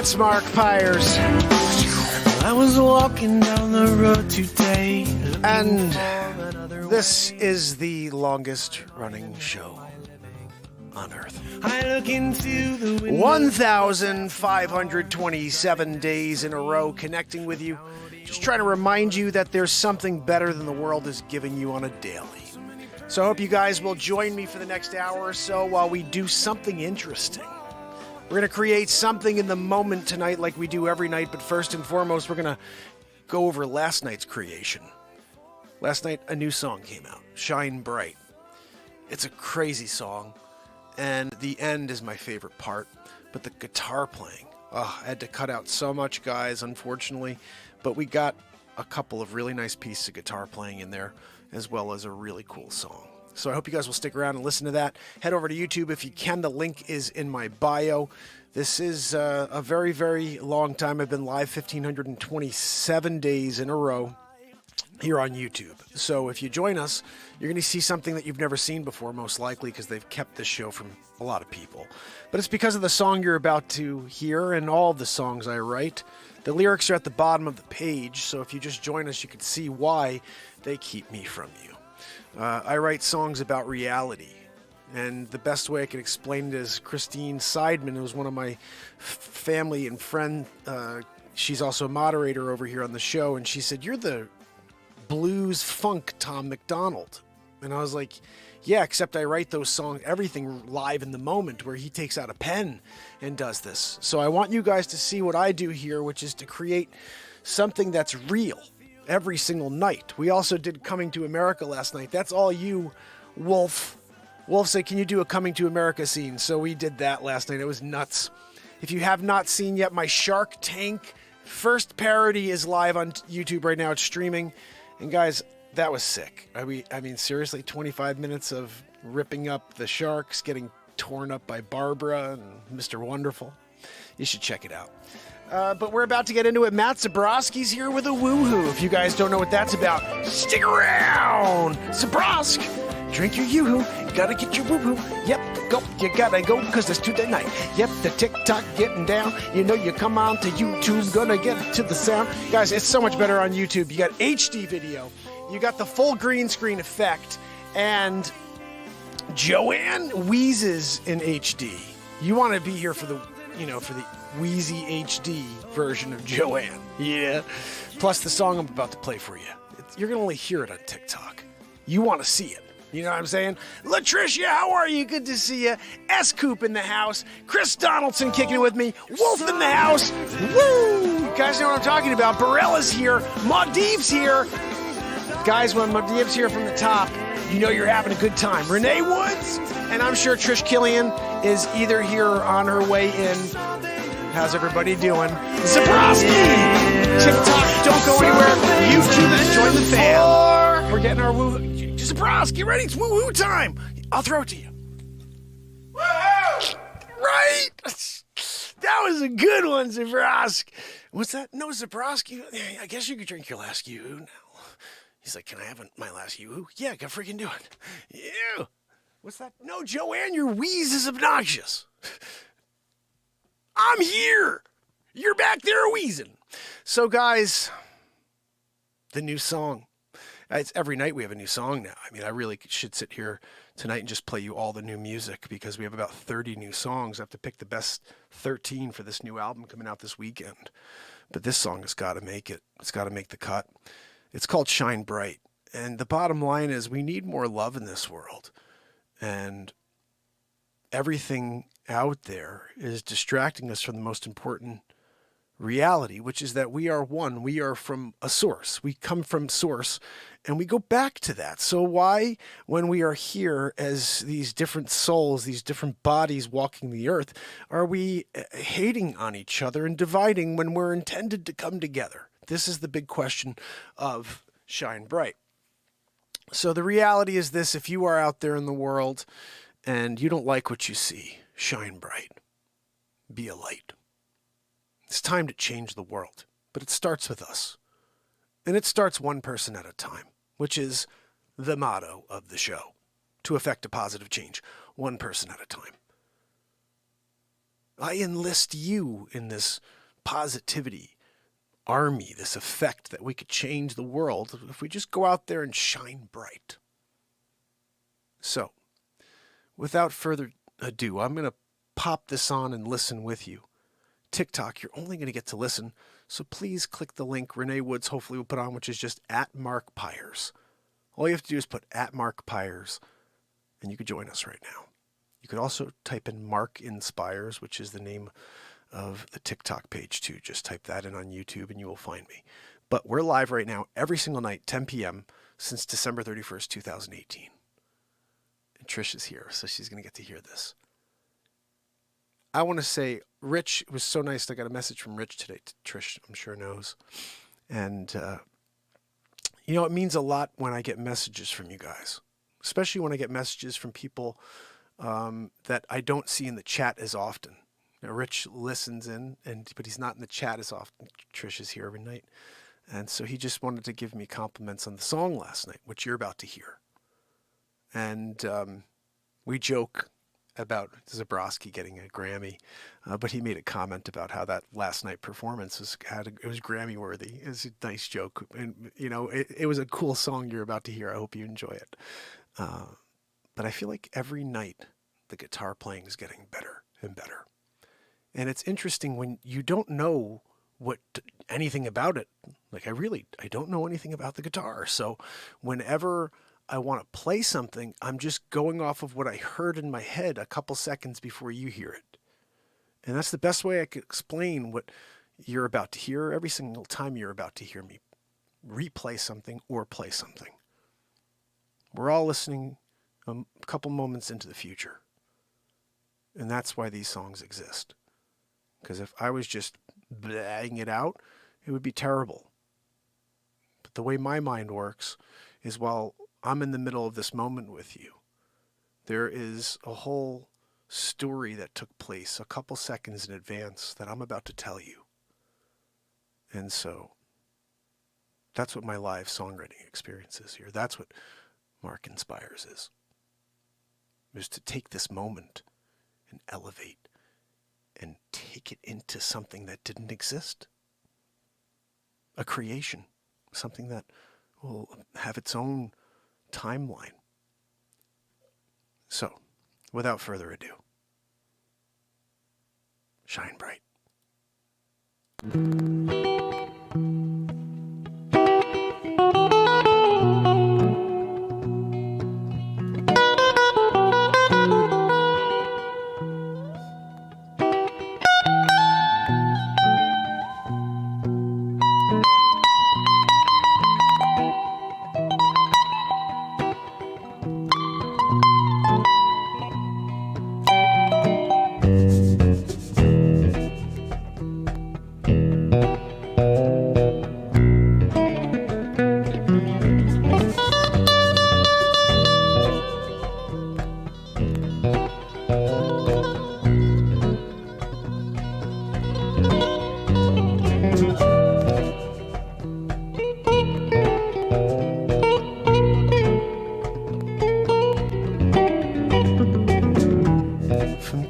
That's Mark Pires. I was walking down the road today. And this is the longest running show on Earth. I look into the window. 1,527 days in a row connecting with you. Just trying to remind you that there's something better than the world is giving you on a daily. So I hope you guys will join me for the next hour or so while we do something interesting. We're going to create something in the moment tonight like we do every night, but first and foremost, we're going to go over last night's creation. Last night, a new song came out, Shine Bright. It's a crazy song, and the end is my favorite part, but the guitar playing. Oh, I had to cut out so much, guys, unfortunately, but we got a couple of really nice pieces of guitar playing in there, as well as a really cool song. So I hope you guys will stick around and listen to that. Head over to YouTube if you can. The link is in my bio. This is a very, very long time. I've been live 1,527 days in a row here on YouTube. So if you join us, you're going to see something that you've never seen before, most likely, because they've kept this show from a lot of people. But it's because of the song you're about to hear and all of the songs I write. The lyrics are at the bottom of the page, so if you just join us, you can see why they keep me from you. I write songs about reality, and the best way I can explain it is Christine Seidman, who was one of my family and friend. She's also a moderator over here on the show, and she said, "You're the blues funk Tom McDonald." And I was like, yeah, except I write those songs, everything live in the moment, where he takes out a pen and does this. So I want you guys to see what I do here, which is to create something that's real every single night. We also did Coming to America last night. That's all you, Wolf. Wolf said, can you do a Coming to America scene? So we did that last night. It was nuts. If you have not seen yet, my Shark Tank first parody is live on YouTube right now. It's streaming. And guys, that was sick. I mean, seriously, 25 minutes of ripping up the sharks, getting torn up by Barbara and Mr. Wonderful. You should check it out. But we're about to get into it. Matt Zabrowski's here with a woohoo. If you guys don't know what that's about, stick around. Zabrosk, drink your yoo-hoo. You gotta get your woohoo. Yep, go. You gotta go because it's Tuesday night. Yep, the TikTok getting down. You know you come on to YouTube, gonna get to the sound. Guys, it's so much better on YouTube. You got HD video. You got the full green screen effect. And Joanne wheezes in HD. You want to be here for the, for the wheezy HD version of Joanne. Yeah. Plus the song I'm about to play for you. You're going to only hear it on TikTok. You want to see it. You know what I'm saying? Latricia, how are you? Good to see you. S-Coop in the house. Chris Donaldson kicking it with me. Wolf in the house. Woo! You guys know what I'm talking about. Barella's here. Maudiv's here. Guys, when Maudiv's here from the top, you know you're having a good time. Renee Woods, and I'm sure Trish Killian is either here or on her way in. How's everybody doing? Zabrowski! TikTok, don't go anywhere. YouTube is join the fam. We're getting our woo. Zabrowski, ready? It's woo-woo time. I'll throw it to you. Woo-hoo! Right? That was a good one, Zabrowski. What's that? No, Zabrowski. I guess you could drink your last yoo-hoo now. He's like, can I have my last yoo-hoo? Yeah, go freaking do it. Yeah. What's that? No, Joanne, your wheeze is obnoxious. I'm here. You're back there wheezing. So, guys, the new song. It's every night we have a new song now. I mean, I really should sit here tonight and just play you all the new music because we have about 30 new songs. I have to pick the best 13 for this new album coming out this weekend. But this song has got to make it. It's got to make the cut. It's called Shine Bright. And the bottom line is we need more love in this world. And everything out there is distracting us from the most important reality, which is that we are one. We are from a source. We come from source and we go back to that. So why, when we are here as these different souls, these different bodies walking the earth, are we hating on each other and dividing when we're intended to come together? This is the big question of Shine Bright. So the reality is this: if you are out there in the world and you don't like what you see, shine bright. Be a light. It's time to change the world, but it starts with us. And it starts one person at a time, which is the motto of the show, to effect a positive change, one person at a time. I enlist you in this positivity army, this effect that we could change the world if we just go out there and shine bright. So, without further ado, I'm going to pop this on and listen with you. TikTok, you're only going to get to listen, so please click the link Renee Woods hopefully will put on, which is just @MarkPires. All you have to do is put @MarkPires, and you could join us right now. You could also type in Mark Inspires, which is the name of the TikTok page too. Just type that in on YouTube and you will find me. But we're live right now every single night, 10 p.m. since December 31st, 2018. And Trish is here, so she's going to get to hear this. I want to say, Rich, it was so nice. I got a message from Rich today. Trish, I'm sure knows. And, it means a lot when I get messages from you guys, especially when I get messages from people that I don't see in the chat as often. Rich listens in, but he's not in the chat as often. Trish is here every night. And so he just wanted to give me compliments on the song last night, which you're about to hear. And we joke about Zabrowski getting a Grammy, but he made a comment about how that last night performance was Grammy worthy. It was a nice joke. And, it was a cool song you're about to hear. I hope you enjoy it. But I feel like every night the guitar playing is getting better and better. And it's interesting when you don't know anything about it. Like I don't know anything about the guitar. So whenever I want to play something, I'm just going off of what I heard in my head a couple seconds before you hear it. And that's the best way I could explain what you're about to hear every single time you're about to hear me replay something or play something. We're all listening a couple moments into the future. And that's why these songs exist. Because if I was just blagging it out, it would be terrible. But the way my mind works is while I'm in the middle of this moment with you, there is a whole story that took place a couple seconds in advance that I'm about to tell you. And so that's what my live songwriting experience is here. That's what Mark Inspires is to take this moment and elevate and take it into something that didn't exist. A creation, something that will have its own timeline. So, without further ado, shine bright.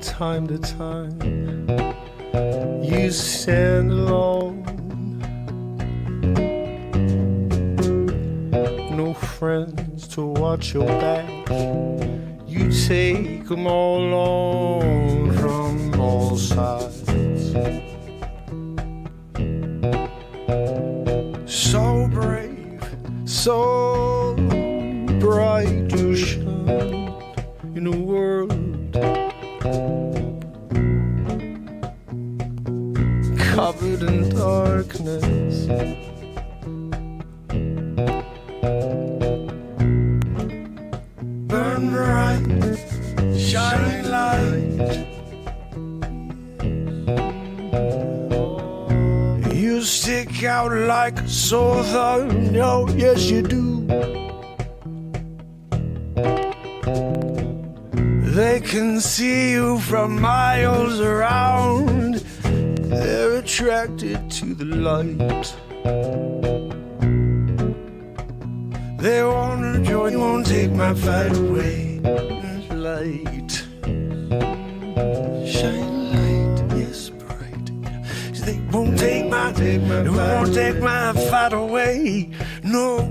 Time to time, you stand alone. No friends to watch your back. You take them all on from all sides. So brave, so bright you shine in a world covered in darkness. Burn bright, shine light. You stick out like a sore thumb, oh yes you do. They can see you from miles around. They're attracted to the light. They wanna join, you won't take my fight away. Light, shine light, yes bright. They won't It won't take my fight away. No.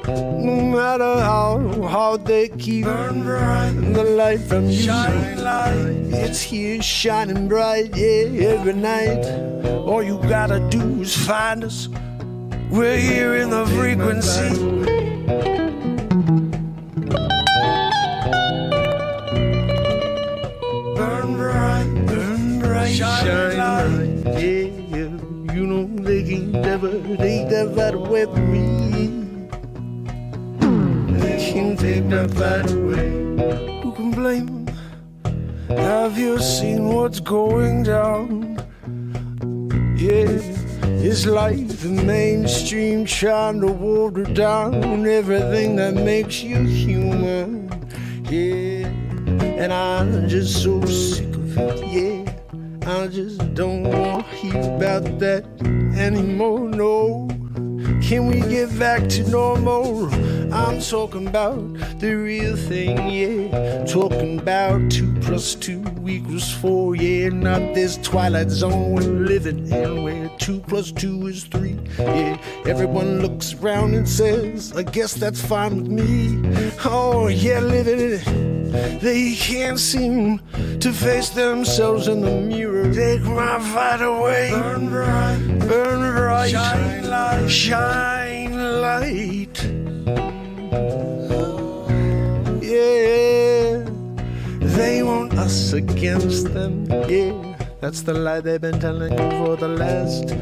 No matter how hard they keep the light from you, it's here shining bright, yeah, every night. All you gotta do is find us. We're here in the frequency. Burn bright, shine bright, yeah. You know they can't ever take that fight away from me. Can't take that fight away. Who can blame them? Have you seen what's going down? Yeah, it's like the mainstream trying to water down everything that makes you human. Yeah, and I'm just so sick of it. Yeah, I just don't want to hear about that anymore. No. Can we get back to normal? I'm talking about the real thing, yeah. Talking about 2 + 2 = 4, yeah. Not this twilight zone we're living in, where 2 + 2 is 3, yeah. Everyone looks around and says, I guess that's fine with me. Oh, yeah, living it. They can't seem to face themselves in the mirror. Take my fight away. Burn bright, shine light, shine light. Yeah, they want us against them. Yeah, that's the lie they've been telling you for the last,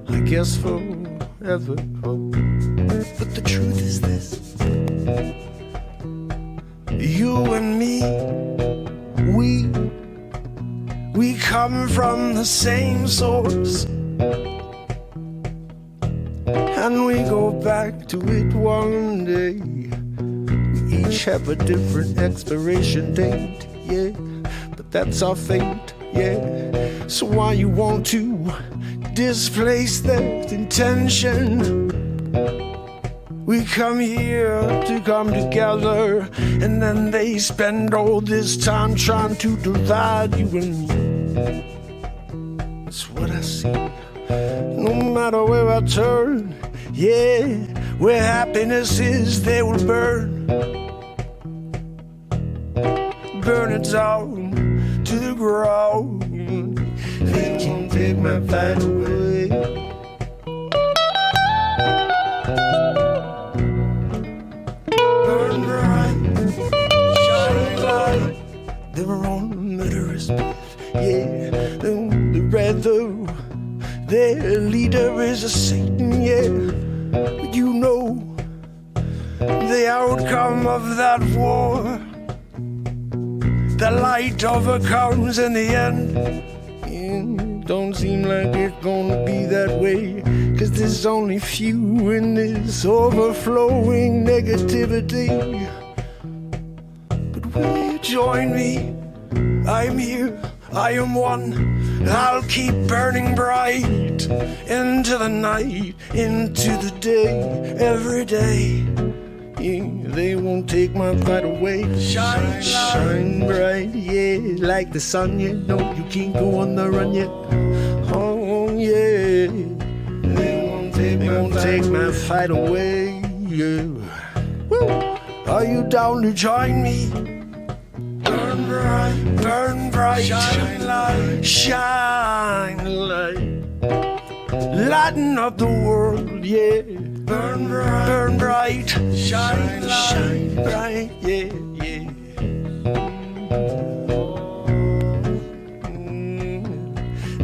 I guess, forever. But the truth is this. You and me, we come from the same source, and we go back to it one day. We each have a different expiration date, yeah, but that's our fate, yeah. So why you want to displace that intention? We come here to come together, and then they spend all this time trying to divide you and me. That's what I see. No matter where I turn, yeah, where happiness is, they will burn. Burn it down to the ground. They can't take my fight away. Burn bright, shine light. They're on murderous path, yeah. The red though, their leader is a Satan, yeah. But you know the outcome of that war. The light overcomes in the end. Don't seem like it's gonna be that way, 'cause there's only few in this overflowing negativity. But will you join me? I'm here, I am one. I'll keep burning bright into the night, into the day, every day. Yeah, they won't take my fight away. Shine bright, yeah, like the sun, yeah. No, you can't go on the run yet. Oh, yeah, they won't take my fight away, yeah. Woo. Are you down to join me? Burn bright, shine light, lighten up the world, yeah. Burn bright, shine bright, yeah, yeah.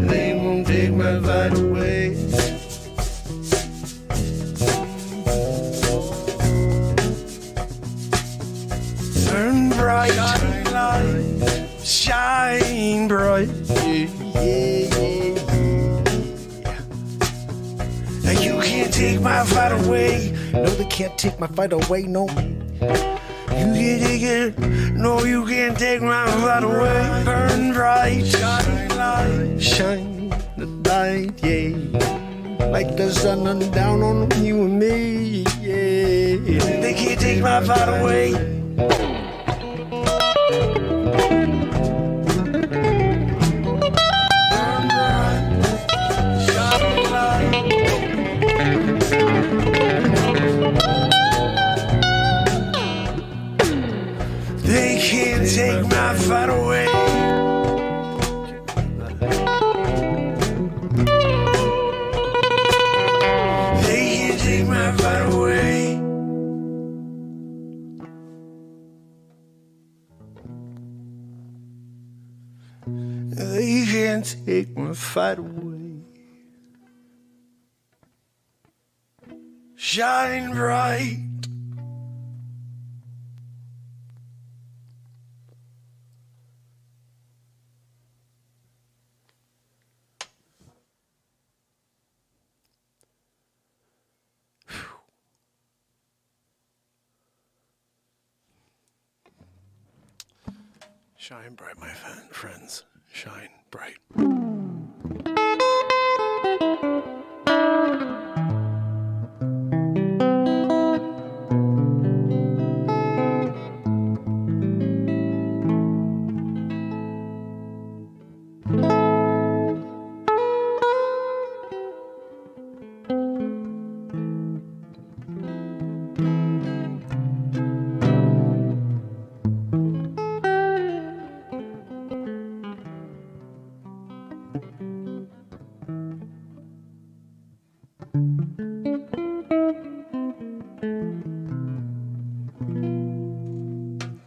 They won't take my fight away. Burn bright, shine bright, yeah, yeah, yeah. You can't take my fight away. No, they can't take my fight away, no. You can't take it. No, you can't take my fight away. Burn bright, shine the light, yeah. Like the sun down on you and me, yeah. They can't take my fight away. Shine They can't take my fight away. Shine bright. Shine bright, my friends. Shine bright.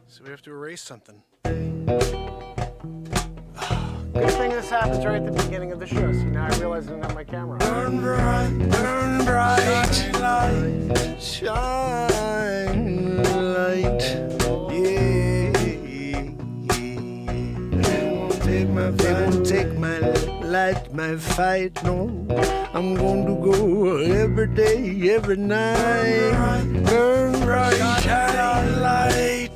So we have to erase something. Good thing this happens right at the beginning of the show. See, now I realize I don't have my camera on. Burn bright, shine light. Yeah, they won't take my light, my fight. No, I'm going to go every day, every night. Burn bright, shine light.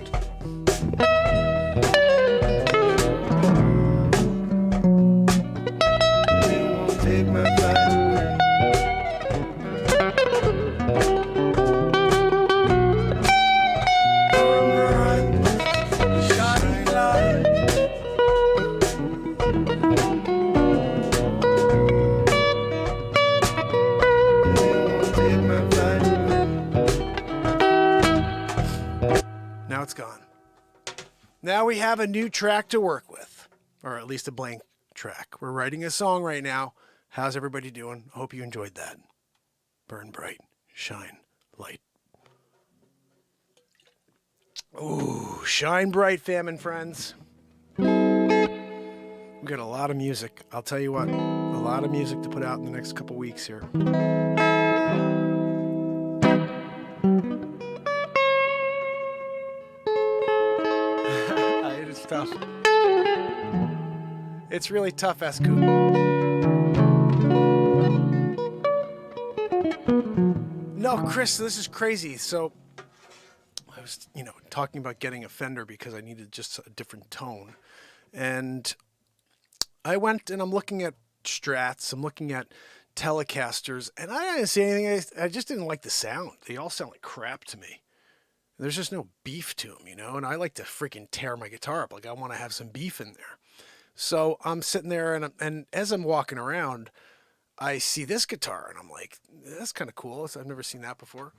Now it's gone. Now we have a new track to work with, or at least a blank track. We're writing a song right now. How's everybody doing? I hope you enjoyed that. Burn bright, shine light. Ooh, shine bright, fam and friends. We got a lot of music. I'll tell you what, a lot of music to put out in the next couple weeks here. It's tough. It's really tough, Escoot. No, Chris, this is crazy. So I was, talking about getting a Fender because I needed just a different tone. And I went and I'm looking at Strats, I'm looking at Telecasters, and I didn't see anything. I just didn't like the sound. They all sound like crap to me. There's just no beef to them, and I like to freaking tear my guitar up. Like, I want to have some beef in there. So I'm sitting there, and as I'm walking around, I see this guitar, and I'm like, that's kind of cool. I've never seen that before.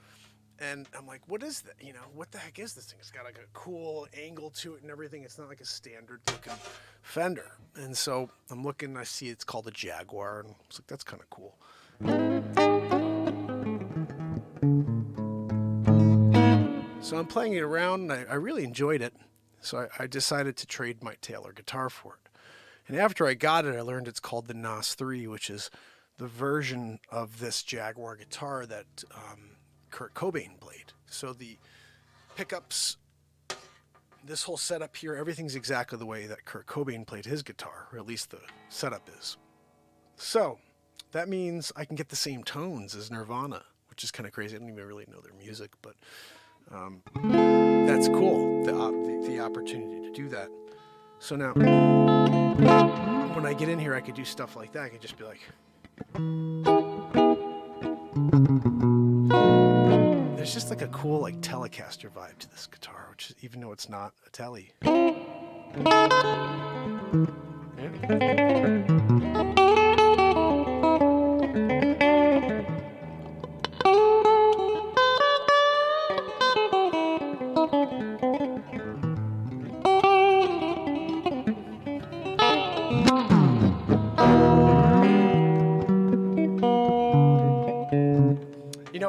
And I'm like, what is that? What the heck is this thing? It's got like a cool angle to it and everything. It's not like a standard looking Fender. And so I'm looking, I see it's called a Jaguar, and I was like, that's kind of cool. So I'm playing it around, and I really enjoyed it. So I decided to trade my Taylor guitar for it. And after I got it, I learned it's called the NOS 3, which is the version of this Jaguar guitar that Kurt Cobain played. So the pickups, this whole setup here, everything's exactly the way that Kurt Cobain played his guitar, or at least the setup is. So that means I can get the same tones as Nirvana, which is kind of crazy. I don't even really know their music, but that's cool, the opportunity to do that. So now, when I get in here, I could do stuff like that. I could just be like... There's just like a cool like Telecaster vibe to this guitar, which is, even though it's not a Tele. Yeah.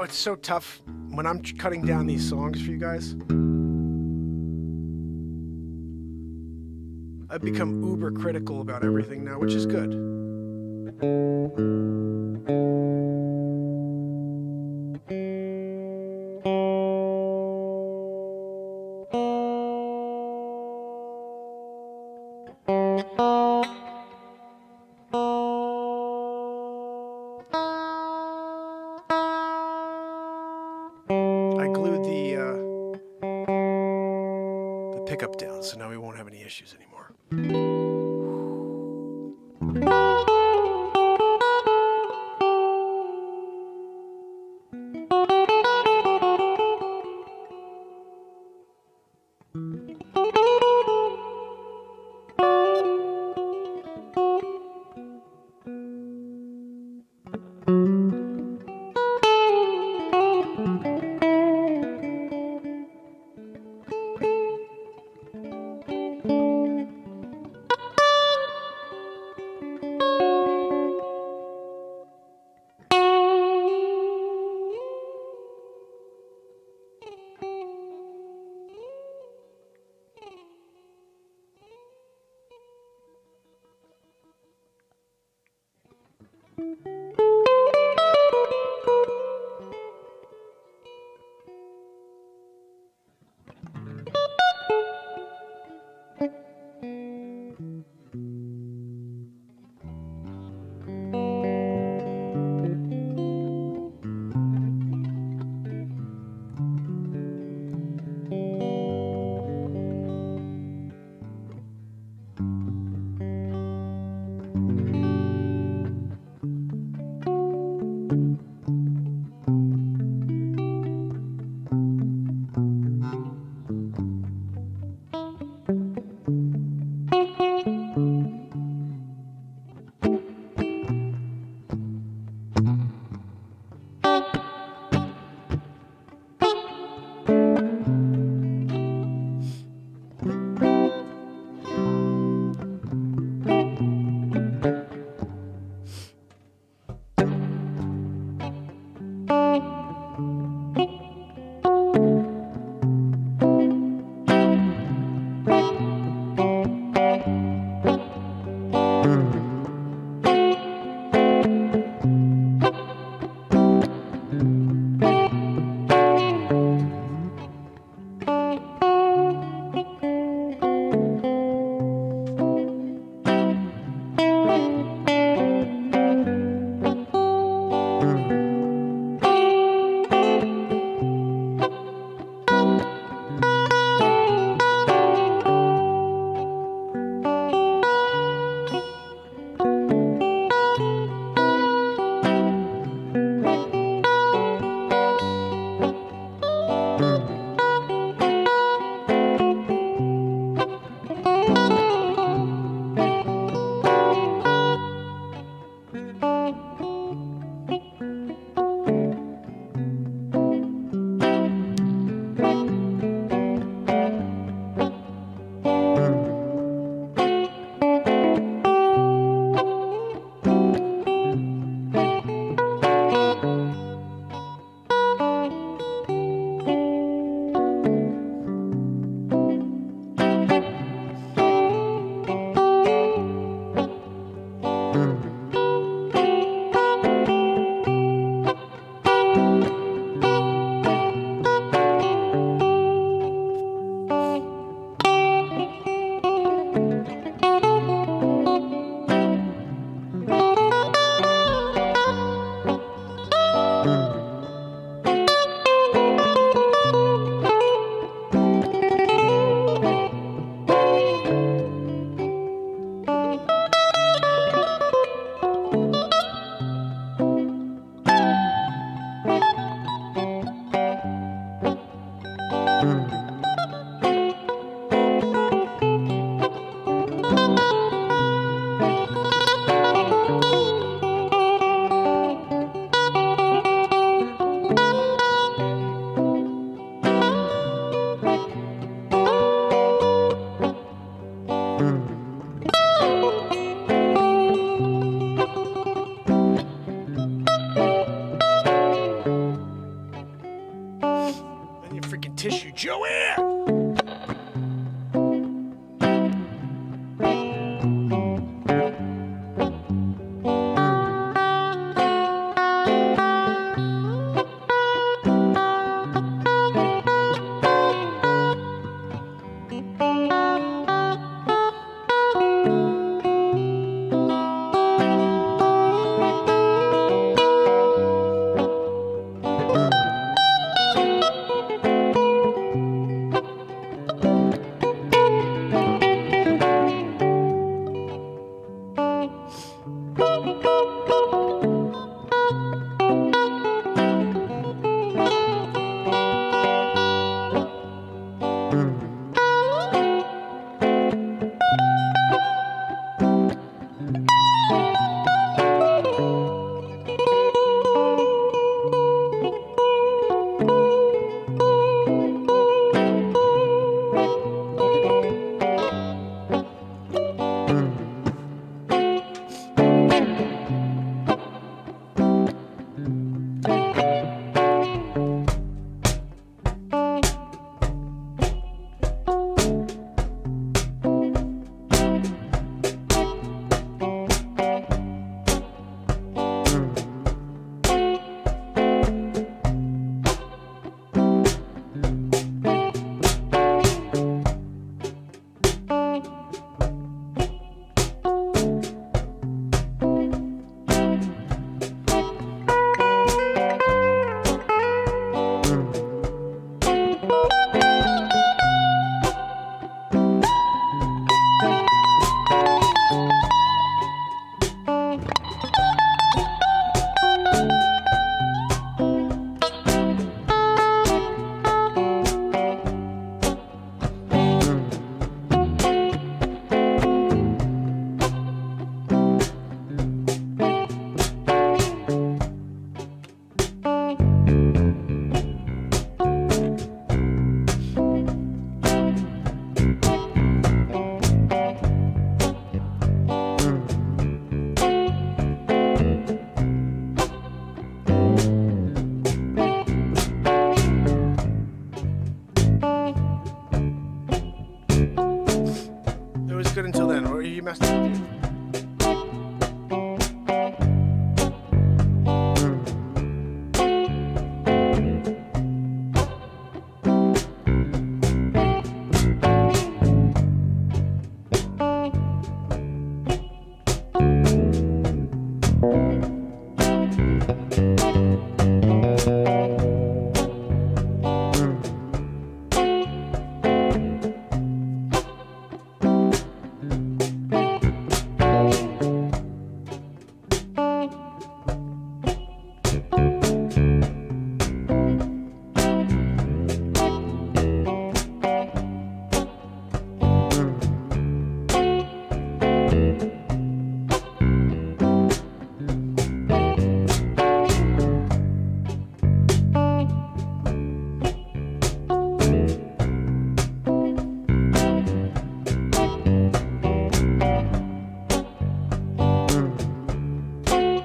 It's so tough when I'm cutting down these songs for you guys. I've become uber critical about everything now, which is good. I glued the pickup down, so now we won't have any issues anymore.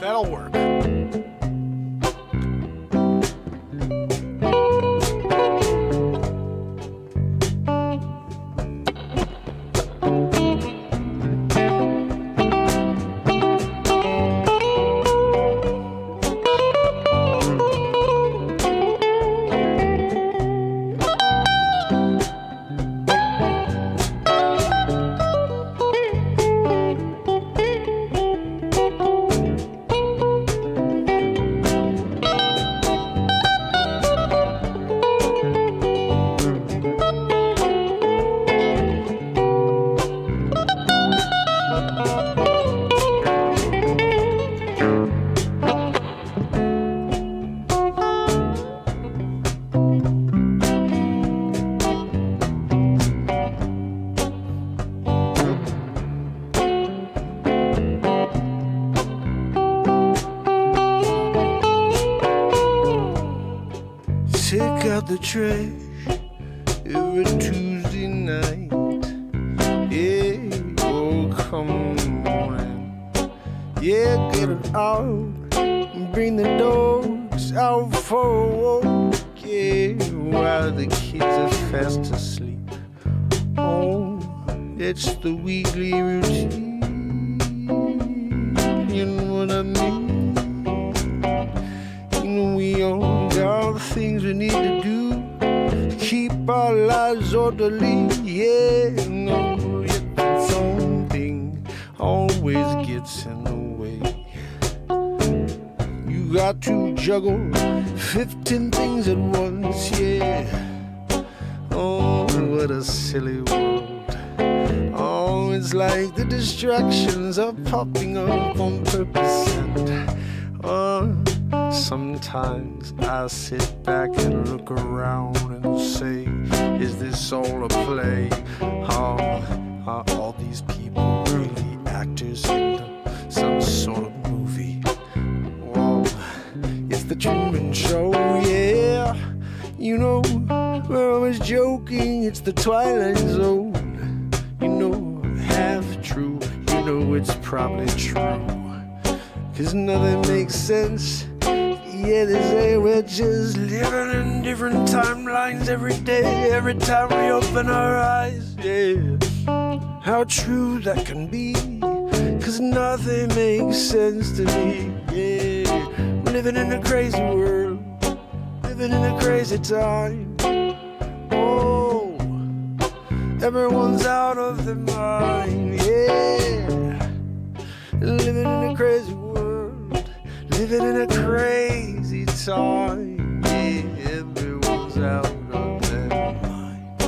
That'll work. Take out the trash every Tuesday night. Yeah, oh come on. Yeah, get it out and bring the dogs out for a walk. Yeah, while the kids are fast asleep. Oh, it's the weekly routine. You know what I mean? We all got things we need to do to keep our lives orderly. Yeah, no, yet something always gets in the way. You got to juggle 15 things at once, yeah. Oh, what a silly world. Oh, it's like the distractions are popping up on purpose. And sometimes I sit back and look around and say, is this all a play? Are all these people really actors in some sort of movie? Whoa, it's the Truman Show, yeah. You know, we're always joking, it's the Twilight Zone. You know, half true, you know it's probably true. 'Cause nothing makes sense. Yeah, they say we're just living in different timelines every day, every time we open our eyes, yeah. How true that can be, 'cause nothing makes sense to me, yeah. Living in a crazy world, living in a crazy time. Oh, everyone's out of their mind, yeah. Living in a crazy world, living in a crazy time, yeah, everyone's out of their mind.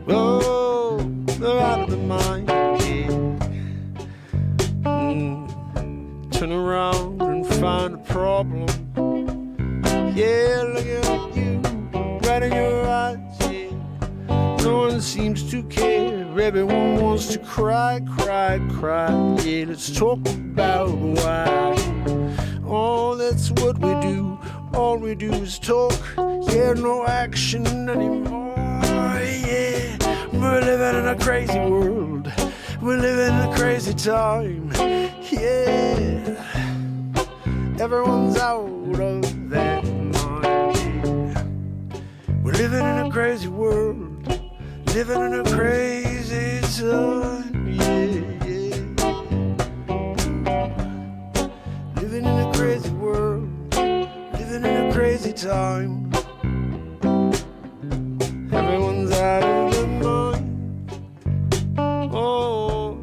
Oh, they're out of their mind, yeah. Turn around and find a problem. Yeah, look at you, right in your eyes, yeah. No one seems to care. Everyone wants to cry, cry, cry. Yeah, let's talk about why. Oh, that's what we do. All we do is talk. Yeah, no action anymore. Yeah, we're living in a crazy world. We're living in a crazy time. Yeah, everyone's out of their mind. Yeah. We're living in a crazy world. living in a crazy time, yeah, yeah. Living in a crazy world, living in a crazy time. Everyone's out of their mind. Oh,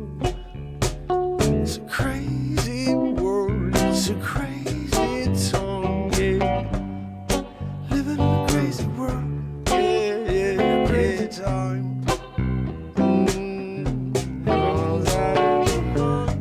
it's a crazy world, it's a crazy time, yeah. Living in a crazy world, yeah, yeah, crazy time. Everyone's out of their mind.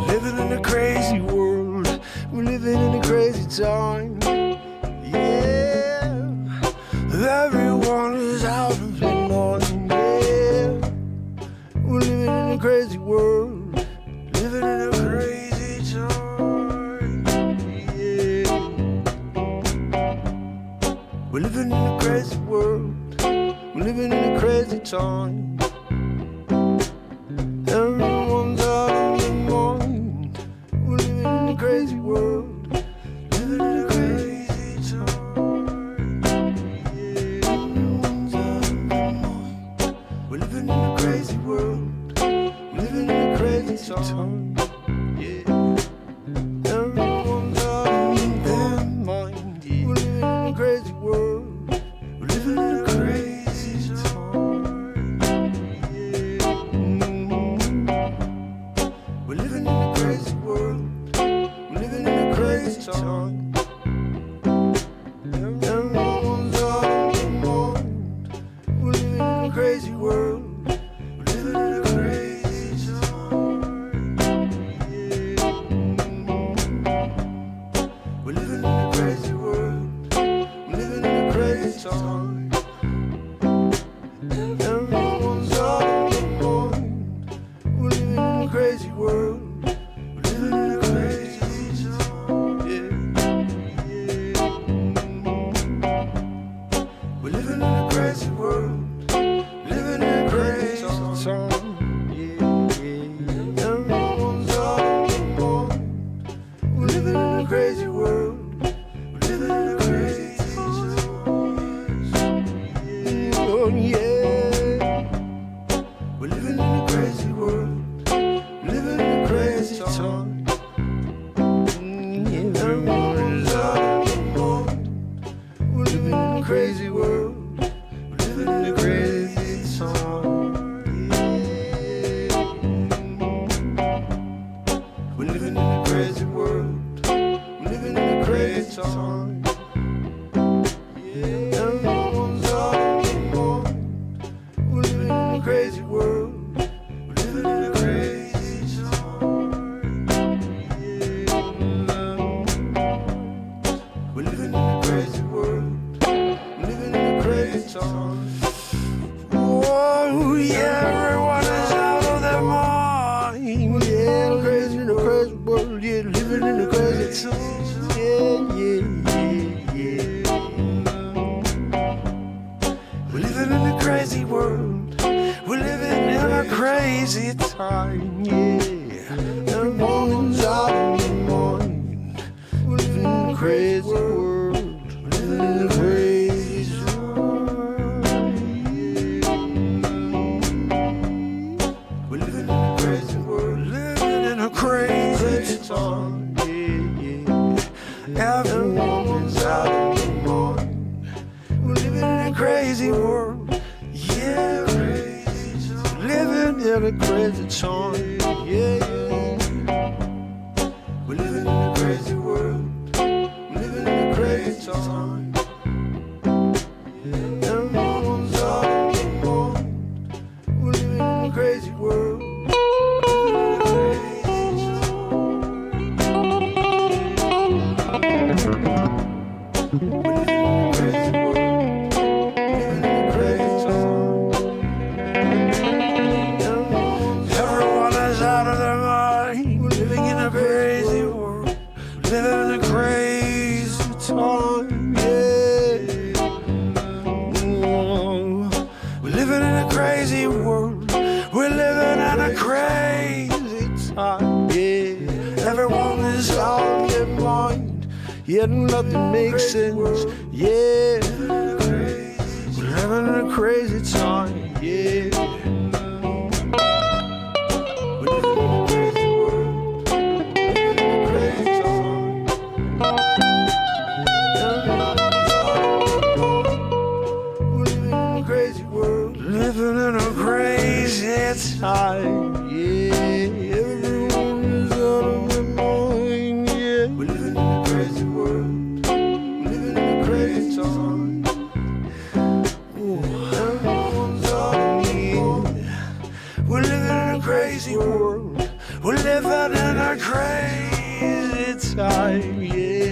Living in a crazy world, we're living in a crazy time. Yeah, everyone is out of their mind. Yeah, we're living in a crazy world, living in a crazy time. Yeah, we're living in a crazy world, we're living in a crazy time. Everyone's out of their mind. We're living in a crazy world, living in a crazy time. Yeah, everyone's out of their mind. We're living in a crazy world, living in a crazy time. Yeah, everyone's out of their mind. Yeah. We're living in a crazy world, we're living in a crazy time. Yeah. We're living in a crazy world, we're living in a crazy time. Everyone's out of their mind. We're living in a crazy world, we're living in a crazy time. Yeah. We're living in a crazy world, we're living in a crazy time. Everyone's out of their mind. We're living in a crazy world, we're living in a crazy time. Yeah, yeah. We're living in a crazy world, living in a crazy time. Yeah, yeah. Everyone's out of their mind. We're living in a crazy world, we're living in a crazy time. Oh yeah, we're living in a crazy world, living in a crazy time. Yeah, everyone's out of their mind. We're living in a crazy world, we're living in a crazy time. Yeah. We're living in a crazy world, we're living in a crazy time. Yeah, everyone's out of their mind. We're living in a crazy world, we're living in a crazy time. Yeah. We're living in a crazy world, we're living in a crazy time. Oh yeah, everyone is out of their mind. Yeah, crazy in a crazy world, yeah, living in a crazy time. Yeah, yeah, yeah, yeah. We're living in a crazy world, we're living in a crazy time. Yeah, everyone's out of their mind. We're living in a crazy world, we're living in a crazy time. Yeah. We're living in a crazy world, living in a crazy time. Yeah, yeah. Everyone's out of their mind. crazy world. Yeah, living in a crazy time. Yeah, we're living in a crazy world. We're living in a crazy time. Everyone's out of the mind. We're living in a crazy world. Everyone is out of their mind. We're living in a crazy world. Living in a crazy time. Yeah. Whoa. We're living in a crazy world. We're living in a crazy time. Yeah. Everyone is out of their mind. Yet nothing makes sense. Yeah. We're living in a crazy time. Yeah. Living in a crazy time, yeah. Everyone is out of their mind, yeah. We're living in a crazy world. We're living in a crazy time. Ooh. Everyone's out of their mind. We're living in a crazy world. We're living in a crazy time, yeah.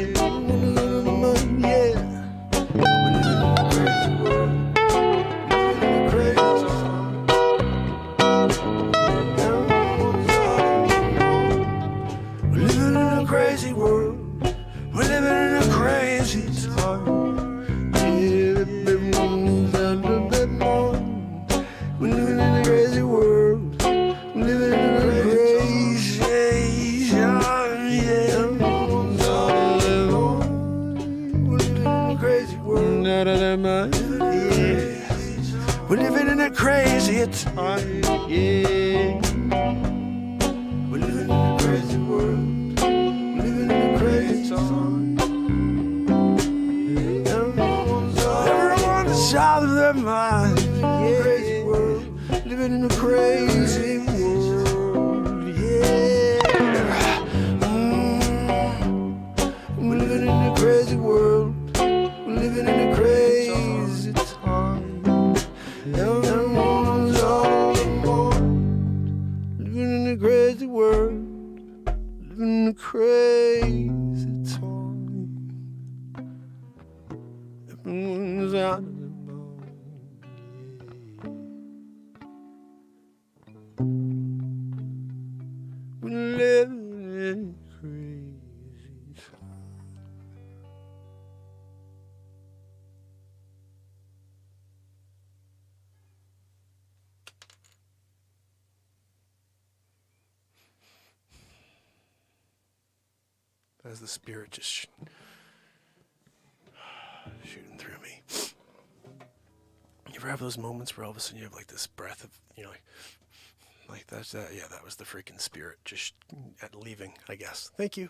Crazy world, we're living in a crazy time. Yeah, everyone's out of their mind. We're living in a crazy world. We're living in a crazy time. Yeah, everyone's out of their mind. We're living in a crazy world. Out of their mind. Yeah, we're living in a crazy time. Yeah, we're living in a crazy world. Everyone's out of their mind. Yeah, living in a crazy world. Yeah, we're living in a crazy world. We're living in a crazy time. Everyone's out of their mind. Living in a crazy world. Living in a crazy time. Everyone's out of their mind. We're living in a crazy time. As the spirit just shooting through me. You ever have those moments where all of a sudden you have like this breath of, like that's that. Yeah, that was the freaking spirit just leaving, I guess. Thank you.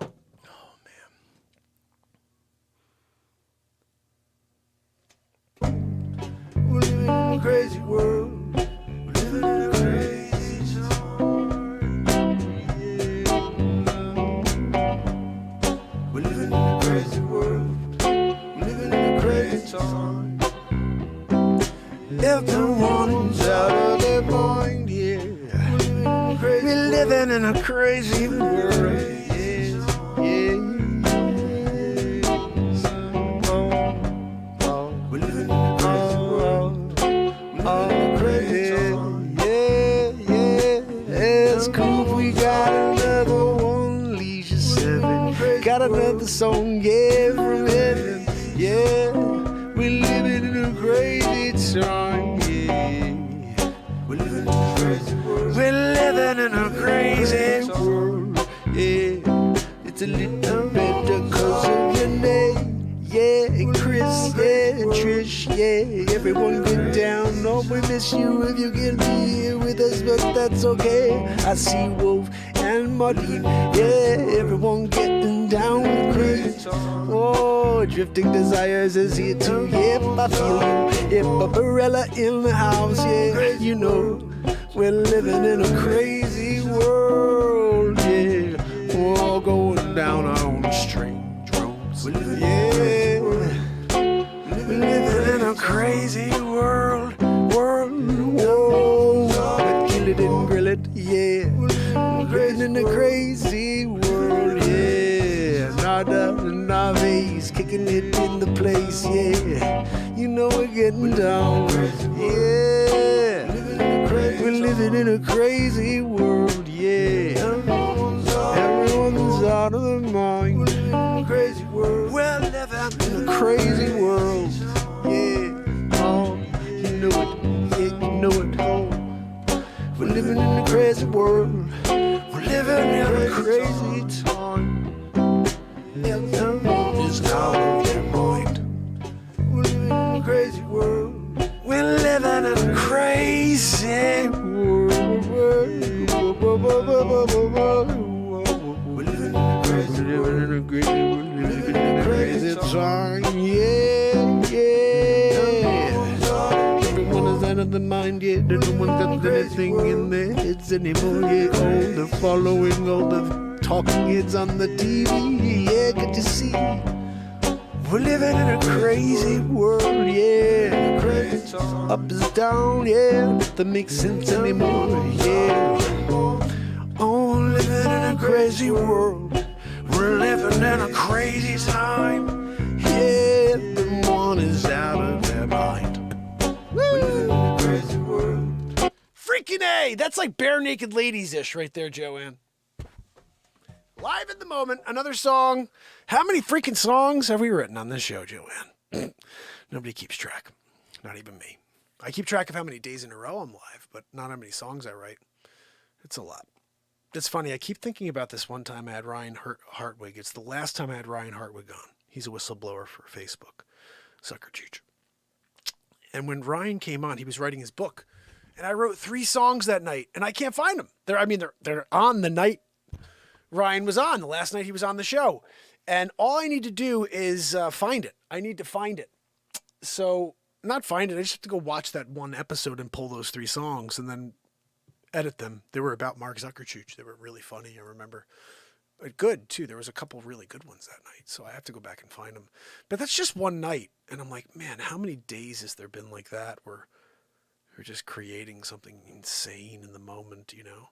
Oh man. We're living in a crazy world. We're living in a crazy time. Everyone's out of their mind, yeah. We're living in a crazy world, yeah, yeah. We're living in a crazy world. We're living in a crazy time. Yeah, yeah. It's cool. We got another one, Leisure 7. Got another song, yeah, from heaven, yeah. We're living in a crazy time, yeah. We're living in a crazy world. We're living in a crazy world, yeah. It's a little better cause of your name, yeah. And Chris, yeah, and Trish, yeah. Everyone get down, oh, we miss you if you can be here with us, but that's okay. I see Wolf and Marty, yeah. Everyone getting down with Chris, oh, your drifting desires is here too. Yep, I feel you. Yep, Barbarella in the house. Yeah, you know we're living in a crazy world. Yeah, we're all going down our own strange roads. Yeah, we're living in a crazy world. Whoa, kill it and grill it. Yeah, we're living in a crazy world. Yeah, nada naves kicking it in the place. Yeah, you know we're getting down. Yeah, we're living in a crazy world. Yeah, everyone's out of their mind. Crazy world. We're living in a crazy world. Yeah, oh, you know it. Yeah, you know it. Oh, we're living in a crazy world. We're living in a crazy time. Everyone is out of their mind. We're living in a crazy world. We're living in a crazy world. We're living in a crazy world. We're living in a crazy time. Yeah, yeah. Everyone is out of their mind. Yeah, no one's got anything in their heads anymore. Yeah, all the following, all the talking heads on the TV. Yeah, good to see. We're living in a crazy world, yeah. Up is down, yeah. That makes sense anymore, yeah. Oh, living in a crazy world. We're living in a crazy time. Yeah, everyone is out of their mind. We're living in a crazy world. Freaking A! That's like Bare Naked Ladies-ish right there, Joanne. Live at the moment, another song. How many freaking songs have we written on this show, Joanne? Nobody keeps track. Not even me. I keep track of how many days in a row I'm live, but not how many songs I write. It's a lot. It's funny. I keep thinking about this one time I had Ryan Hartwig. It's the last time I had Ryan Hartwig on. He's a whistleblower for Facebook. Sucker Cheech. And when Ryan came on, he was writing his book. And I wrote 3 songs that night, and I can't find them. They're on the night Ryan was on, the last night he was on the show. And all I need to do is find it. I need to find it. So, not find it. I just have to go watch that one episode and pull those 3 songs and then edit them. They were about Mark Zuckerberg. They were really funny, I remember. But good, too. There was a couple really good ones that night. So I have to go back and find them. But that's just one night. And I'm like, man, how many days has there been like that where we're just creating something insane in the moment, you know?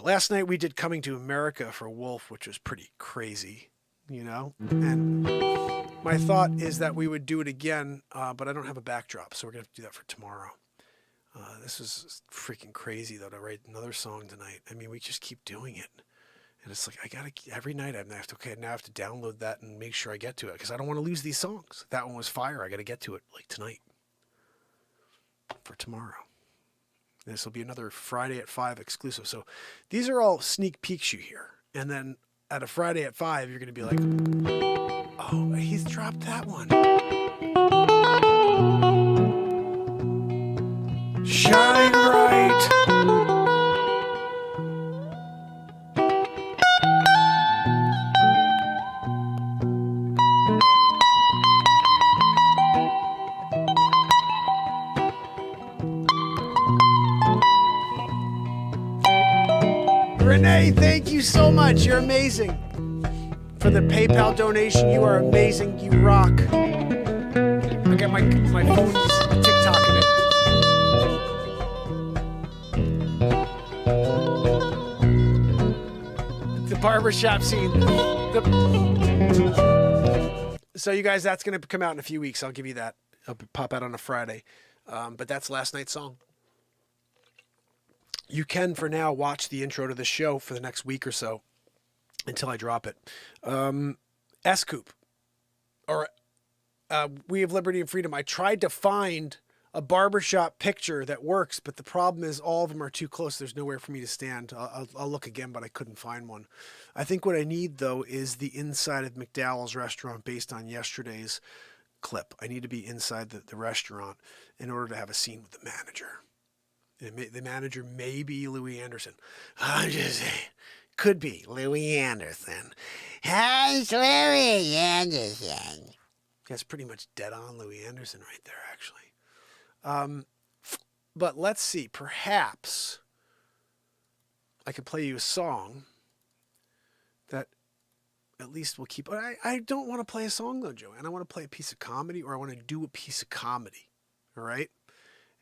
Last night we did Coming to America for Wolf, which was pretty crazy, you know? And my thought is that we would do it again, but I don't have a backdrop, so we're going to have to do that for tomorrow. This is freaking crazy, though, to write another song tonight. I mean, we just keep doing it. And it's like, every night I have to, now I have to download that and make sure I get to it, because I don't want to lose these songs. That one was fire. I got to get to it, like, tonight. For tomorrow. This will be another Friday at 5 exclusive. So these are all sneak peeks you hear. And then at a Friday at 5, you're going to be like, oh, he's dropped that one. Shine bright. Renee, thank you so much. You're amazing. For the PayPal donation, you are amazing. You rock. I got my phone TikToking it. The barbershop scene. So you guys, that's going to come out in a few weeks. I'll give you that. It'll pop out on a Friday. But that's last night's song. You can, for now, watch the intro to the show for the next week or so until I drop it. S-Coop, or We Have Liberty and Freedom. I tried to find a barbershop picture that works, but the problem is all of them are too close. There's nowhere for me to stand. I'll look again, but I couldn't find one. I think what I need, though, is the inside of McDowell's restaurant based on yesterday's clip. I need to be inside the restaurant in order to have a scene with the manager. The manager may be Louis Anderson. I'm just saying, could be Louis Anderson. Hans Louis Anderson. That's pretty much dead on Louis Anderson right there, actually. But let's see. Perhaps I could play you a song that at least will keep. I don't want to play a song though, Joanne. I want to play a piece of comedy, or I want to do a piece of comedy. All right.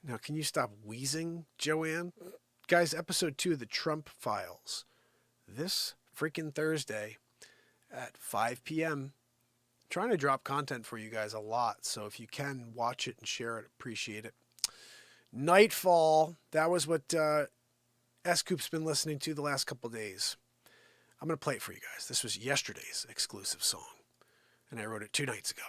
Now, can you stop wheezing, Joanne? Guys, episode 2 of the Trump Files. This freaking Thursday at 5 p.m. Trying to drop content for you guys a lot. So if you can watch it and share it, appreciate it. Nightfall. That was what S-Coop's been listening to the last couple days. I'm going to play it for you guys. This was yesterday's exclusive song. And I wrote it 2 nights ago.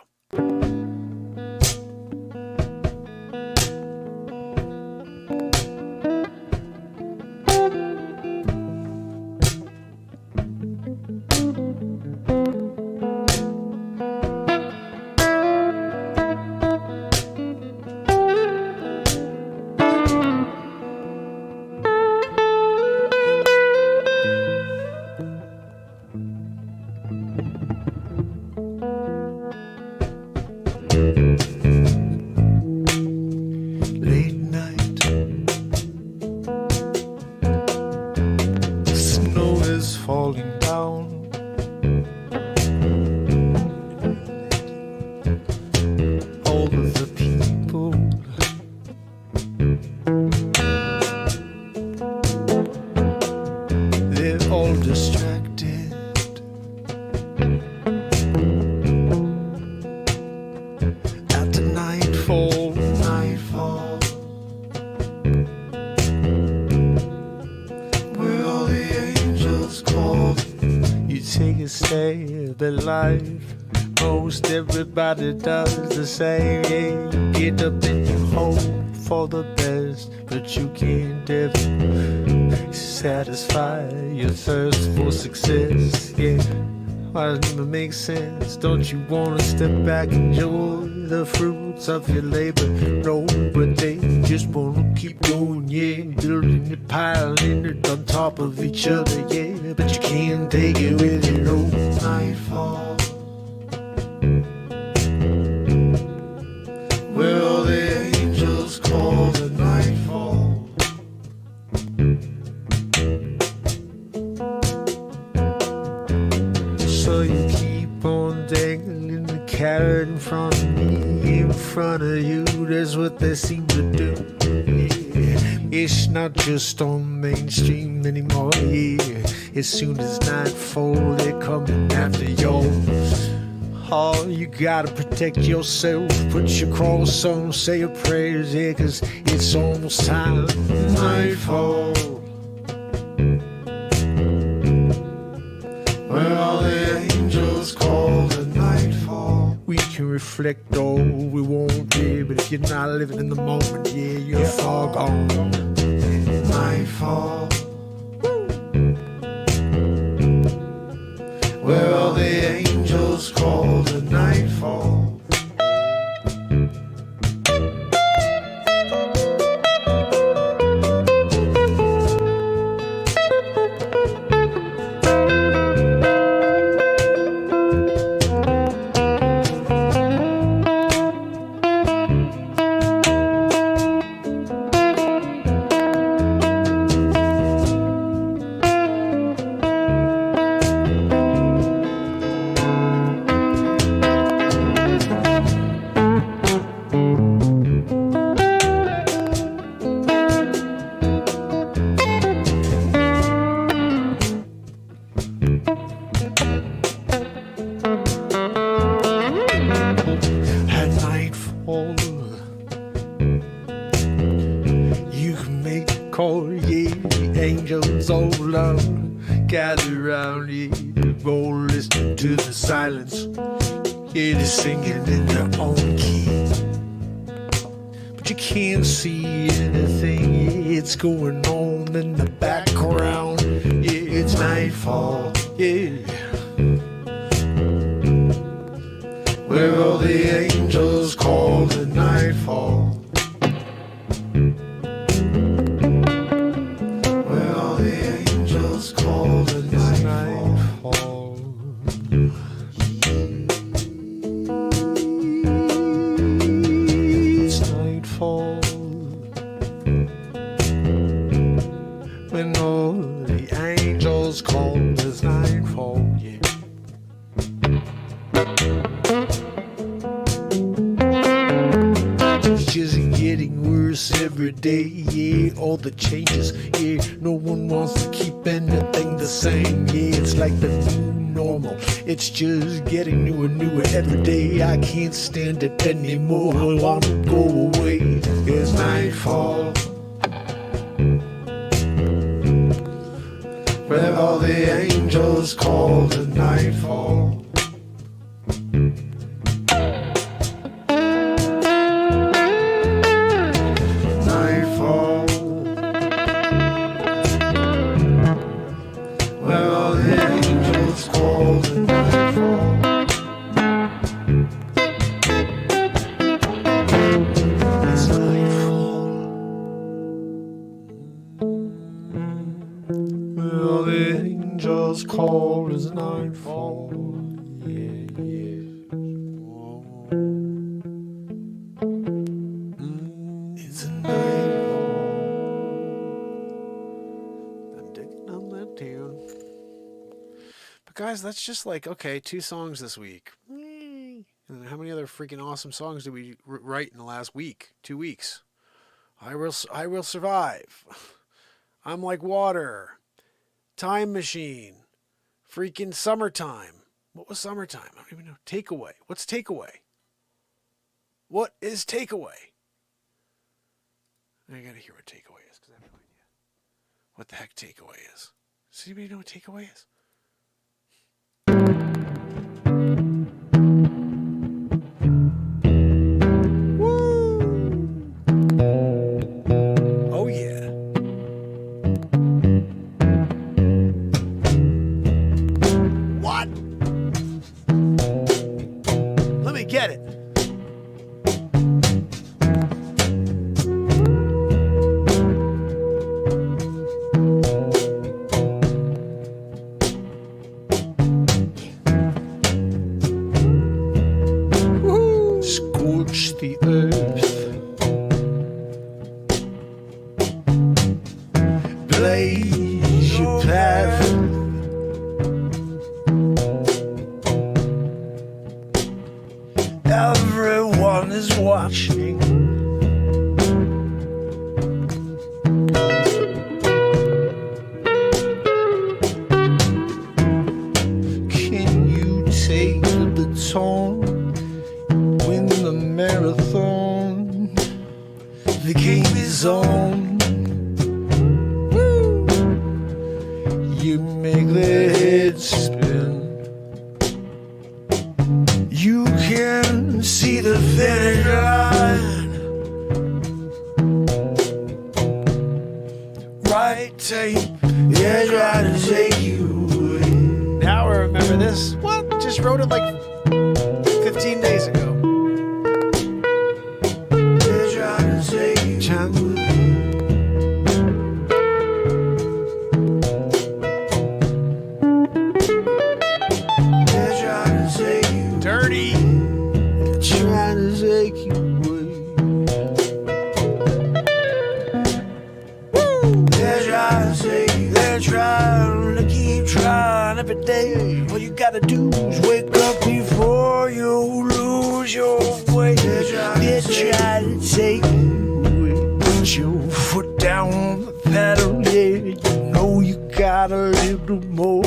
Most everybody does the same. Yeah, you get up and you hope for the best, but you can't ever satisfy your thirst for success. Yeah, why doesn't it even make sense? Don't you wanna step back and enjoy the fruits of your labor? No, but they just wanna keep going, yeah, building it, piling it on top of each other, yeah, but you can't take it with you. No, nightfall. Where all the angels call the nightfall. So you keep on dangling the carrot in front of me, in front of you, that's what they seem to do. Yeah. It's not just on mainstream anymore, yeah. As soon as nightfall, they're coming after yours. Oh, you gotta protect yourself. Put your cross on, say your prayers, yeah, 'cause it's almost time. Nightfall. Where all the angels call the nightfall. We can reflect all we want, yeah, but if you're not living in the moment, yeah, you're far gone. Nightfall. Where all the angels call the nightfall. Gather round here, all listening to the silence. Yeah, they're singing in their own key, but you can't see anything. Yeah, it's going on in the background. Yeah, it's nightfall. Yeah, where all the angels call the nightfall. day, yeah, all the changes, yeah, no one wants to keep anything the same, yeah, it's like the new normal, it's just getting newer and newer every day, I can't stand it anymore, I want to go away, it's nightfall, where all the angels call the nightfall. Cold as nightfall. Yeah, yeah. It's a nightfall. I'm digging on that tune. But guys, that's just like, okay, 2 songs this week. And how many other freaking awesome songs did we write in the last week? 2 weeks. I will survive. I'm like water. Time machine. Freaking summertime. What was summertime? I don't even know. Takeaway. What's takeaway? What is takeaway? I gotta hear what takeaway is because I have no idea what the heck takeaway is. Does anybody know what takeaway is? Get it. Woo. Scorch the earth, blaze your path. Everyone is watching. Can you take the baton, win the marathon? The game is on. Woo. You make their heads spin. You can see the finish line. Right tape, yeah, trying to take you away. Now I remember this. What? Just wrote it like 15 days ago. They're trying to take you away. Dirty. Trying to take you away. Woo. They're trying to take you. They're trying to keep trying every day. All you gotta do is wake up before you lose your way. They're trying to take you away. Put your foot down on the pedal, yeah. You know you got a little more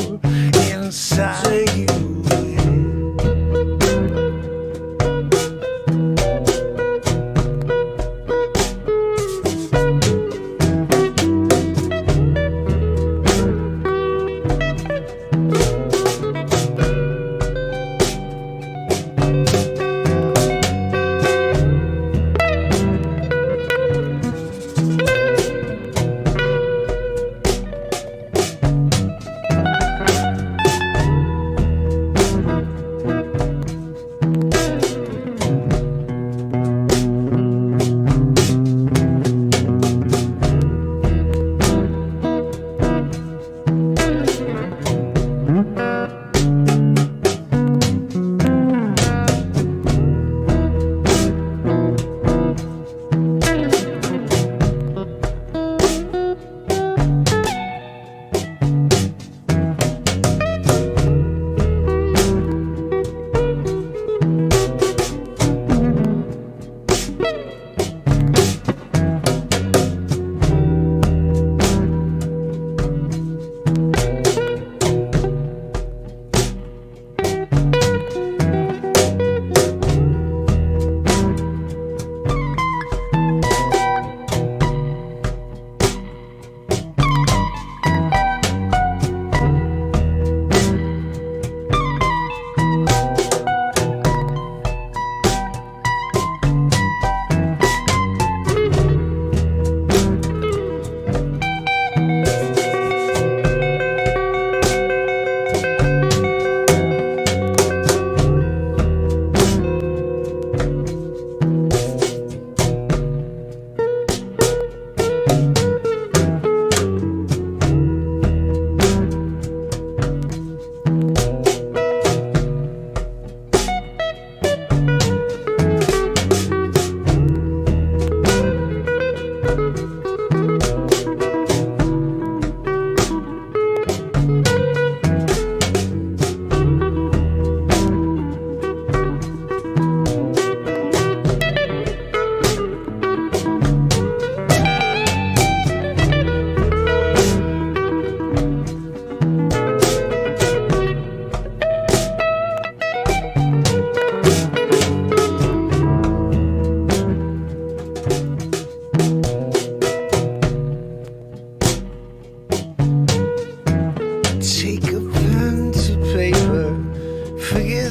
inside. Take you away.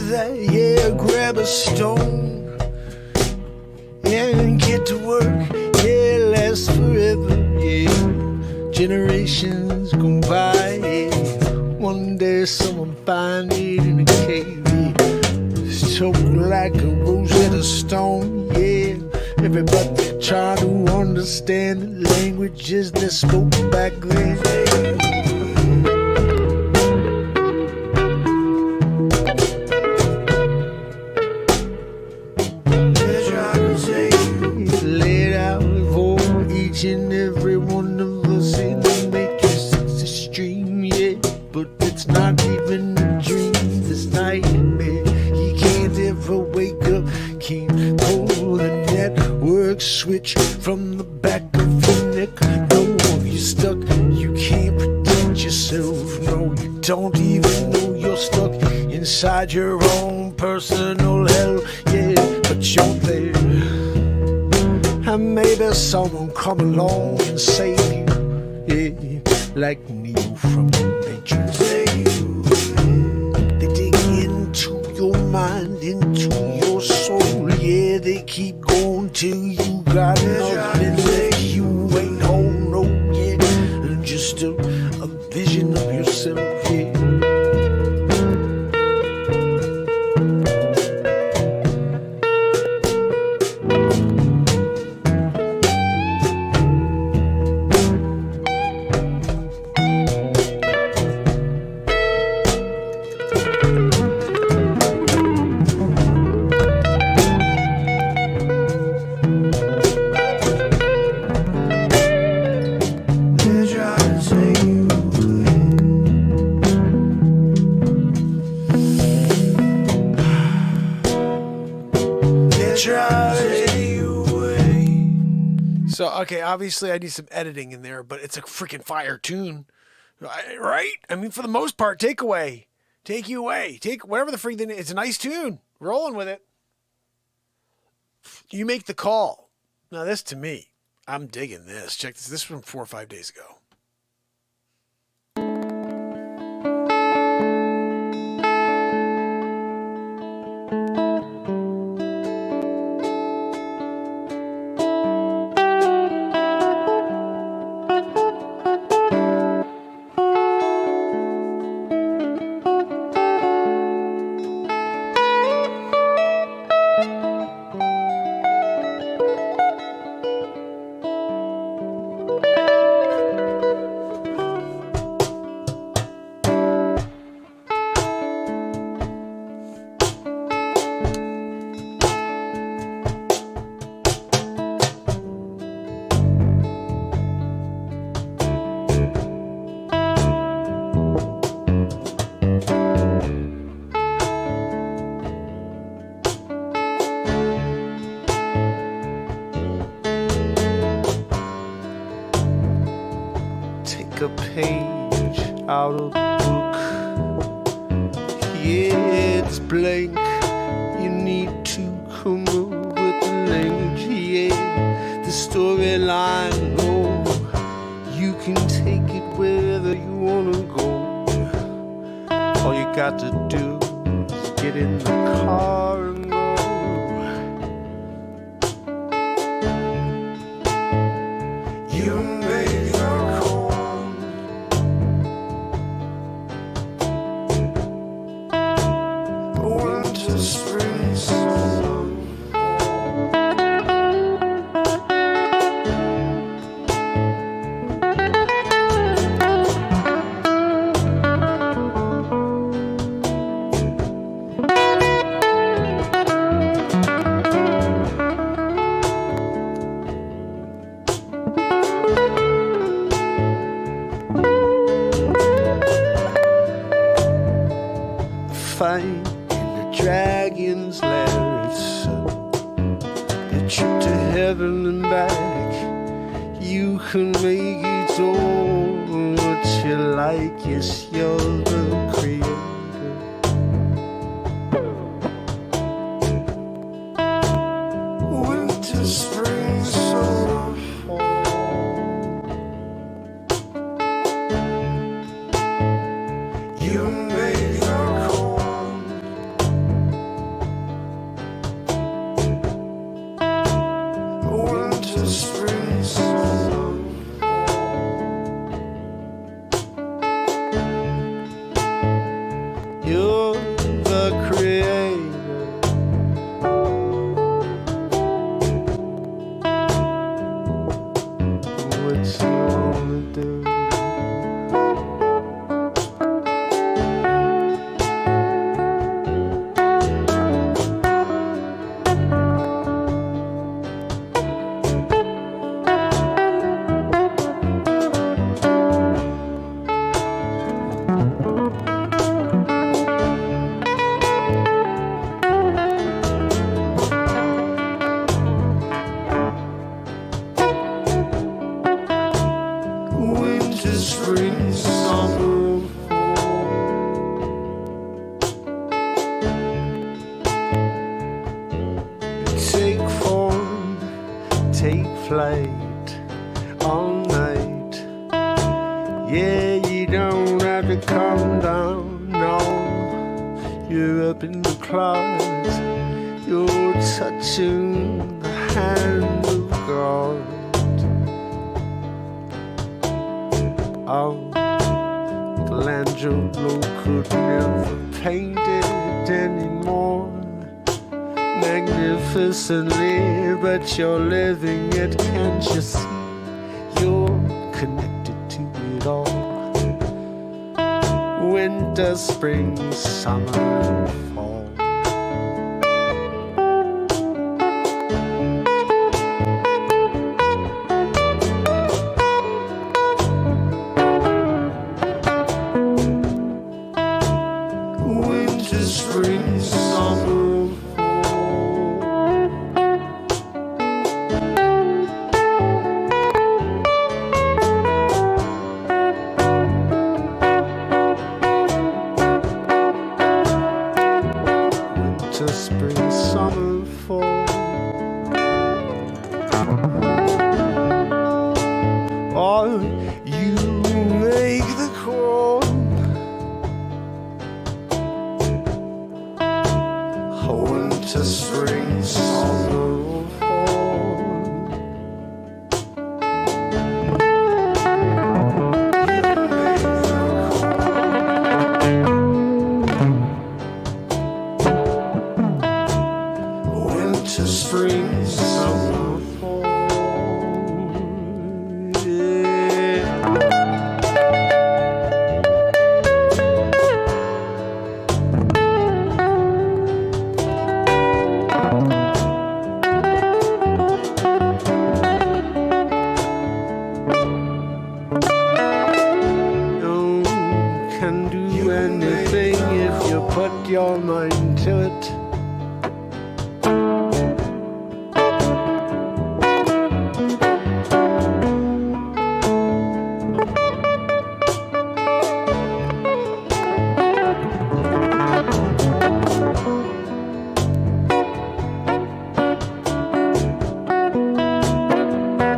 that, yeah, grab a stone and get to work, yeah, lasts forever, yeah. Generations go by, yeah. One day someone find it in a cave, yeah. Soaked like a Rosetta Stone, yeah. Everybody try to understand the languages they spoke back then. Laid out for each and every one of us in the matrix. It's a stream, yeah, but it's not even a dream. This nightmare, you can't ever wake up, can't pull the network switch from the back of your neck. No, you're stuck, you can't protect yourself. No, you don't even know you're stuck inside your own personal hell, yeah, but you're there. And maybe someone come along and save you, yeah, like Neo from the Matrix. They dig into your mind, into your soul, yeah, they keep going till you got nothing left. You ain't home, no, yeah, just a vision of yourself, yeah. So, okay, obviously I need some editing in there, but it's a freaking fire tune, right? I mean, for the most part, take you away. Take whatever the freak thing is. It's a nice tune. Rolling with it. You make the call. Now, this to me, I'm digging this. Check this. This is from 4 or 5 days ago. A page out of the book, yeah, it's blank. You need to come up with the language, yeah, the storyline. Oh, you can take it wherever you wanna go. All you got to do is get in the car and go. You make the fight in the dragon's lair. It's a trip to heaven and back. You can make it all what you like. Yes, you're the creator. Winter, spring, summer, fall. You make the call. the Creator. What you wanna do? Winter, spring, summer, take form, take flight all night. Yeah, you don't have to come down, no. You're up in the clouds, you're touching the hand of God. Oh, Michelangelo could never paint it anymore magnificently, but you're living it, can't you see? You're connected to it all. Winter, spring, summer, fall. Winter, spring, summer, winter, spring, summer, fall. Oh, you make the call. Winter, spring, summer, fall. Winter, spring, summer, fall. Yeah. You can do anything if you put your mind to it.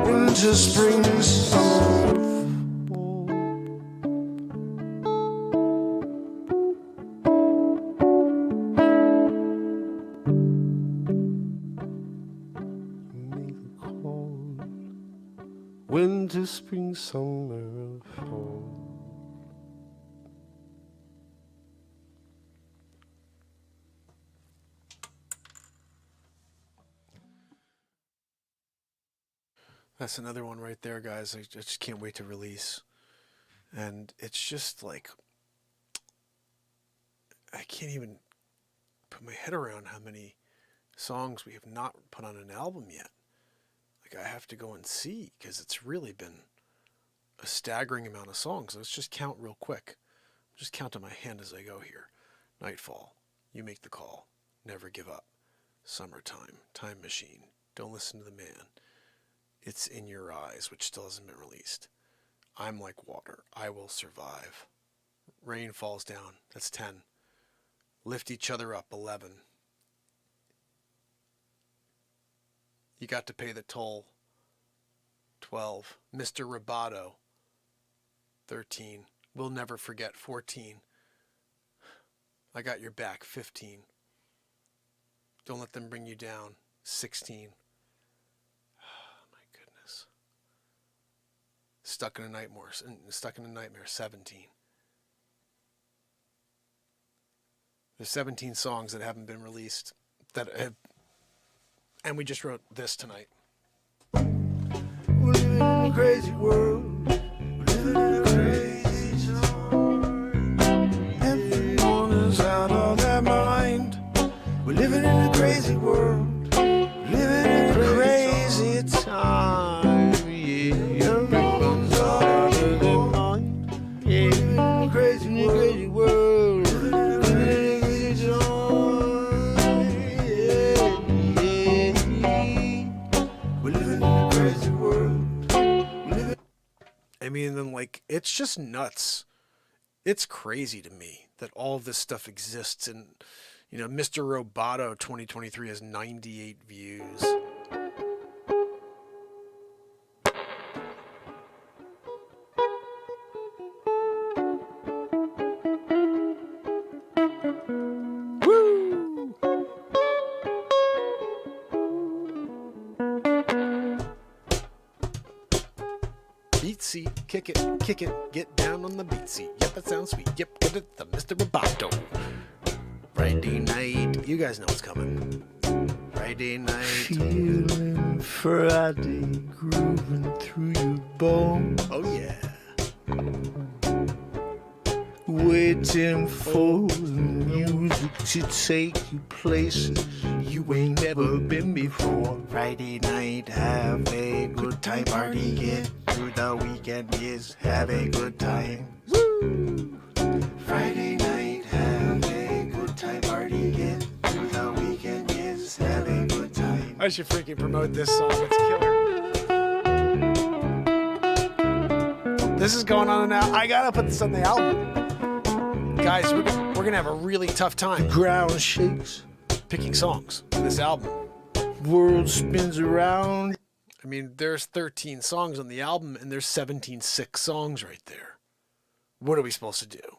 Winter, spring, summer, fall. Make the call. Winter, spring, summer, fall. That's another one right there, guys. I just can't wait to release. And it's just like, I can't even put my head around how many songs we have not put on an album yet. Like, I have to go and see, because it's really been a staggering amount of songs. Let's just count real quick. Just count on my hand as I go here. Nightfall, You Make the Call, Never Give Up, Summertime, Time Machine, Don't Listen to the Man, It's in Your Eyes, which still hasn't been released, I'm Like Water, I Will Survive, Rain Falls Down, that's 10, Lift Each Other Up, 11, You Got to Pay the Toll, 12, Mr. Roboto, 13, We'll Never Forget, 14, I Got Your Back, 15, Don't Let Them Bring You Down, 16, Stuck in a Nightmare, 17. There's 17 songs that haven't been released and we just wrote this tonight. We're living in a crazy world. We're living in a crazy zone. Everyone is out of their mind. We're living in a crazy world. Living in a crazy time. Yeah, everyone's out of their mind. Yeah, living in a crazy world. Living in a crazy zone. Yeah. We're living in a crazy world. I mean, then like it's just nuts. It's crazy to me that all of this stuff exists, and you know, Mr. Roboto 2023 has 98 views. Woo! BeatSeat, kick it, get down on the BeatSeat. Yep, that sounds sweet. Yep, get it, the Mr. Roboto. Friday night, you guys know what's coming. Friday night. Feeling Friday grooving through your bones. Oh yeah. Waiting for the music to take you places you ain't never been before. Friday night, have a good time, party, get through the weekend, yes, have a good time. Woo! Friday night, have a good time, party, get through the weekend, yes, have a good time. I should freaking promote this song. It's killer. This is going on now. I gotta put this on the album. Guys, we're gonna have a really tough time Ground shakes, picking songs for this album. world spins around. I mean, there's 13 songs on the album, and there's 17 sick songs right there. What are we supposed to do?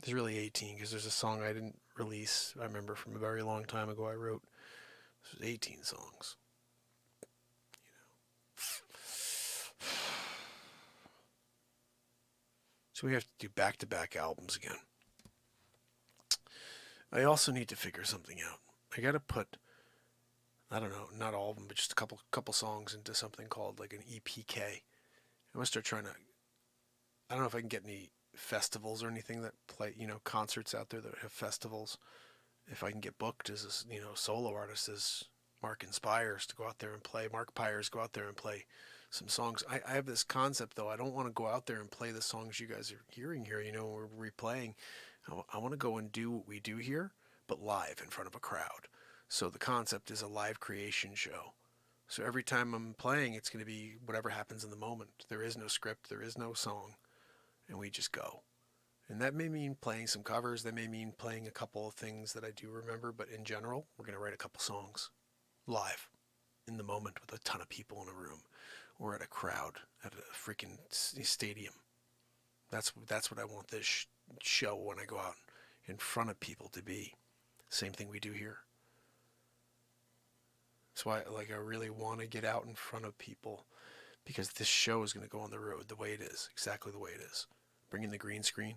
There's really 18, because there's a song I didn't release. I remember from a very long time ago I wrote. This was 18 songs. So we have to do back-to-back albums again. I also need to figure something out. I gotta put, I don't know, not all of them, but just a couple songs into something called like an EPK. I want to start trying to, I don't know if I can get any festivals or anything that play, you know, concerts out there that have festivals. If I can get booked as a, you know, solo artist as Mark Pires to go out there and play, go out there and play some songs. I have this concept though. I don't want to go out there and play the songs you guys are hearing here, you know, we're replaying. I want to go and do what we do here, but live in front of a crowd. So the concept is a live creation show. So every time I'm playing, it's going to be whatever happens in the moment. There is no script, there is no song, and we just go. And that may mean playing some covers, that may mean playing a couple of things that I do remember, but in general, we're going to write a couple songs live in the moment with a ton of people in a room or at a crowd at a freaking stadium. That's what I want this show when I go out in front of people to be. Same thing we do here. That's why I really want to get out in front of people, because this show is going to go on the road the way it is, exactly the way it is. Bring in the green screen.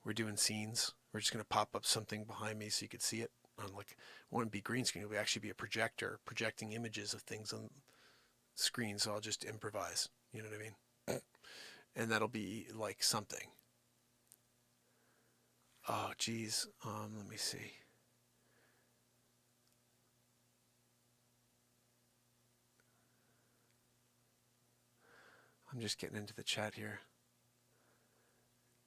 We're doing scenes. We're just going to pop up something behind me so you could see it. On like, it wouldn't be green screen. It would actually be a projector projecting images of things on the screen. So I'll just improvise. You know what I mean? And that'll be like something. Oh, geez. Let me see. I'm just getting into the chat here.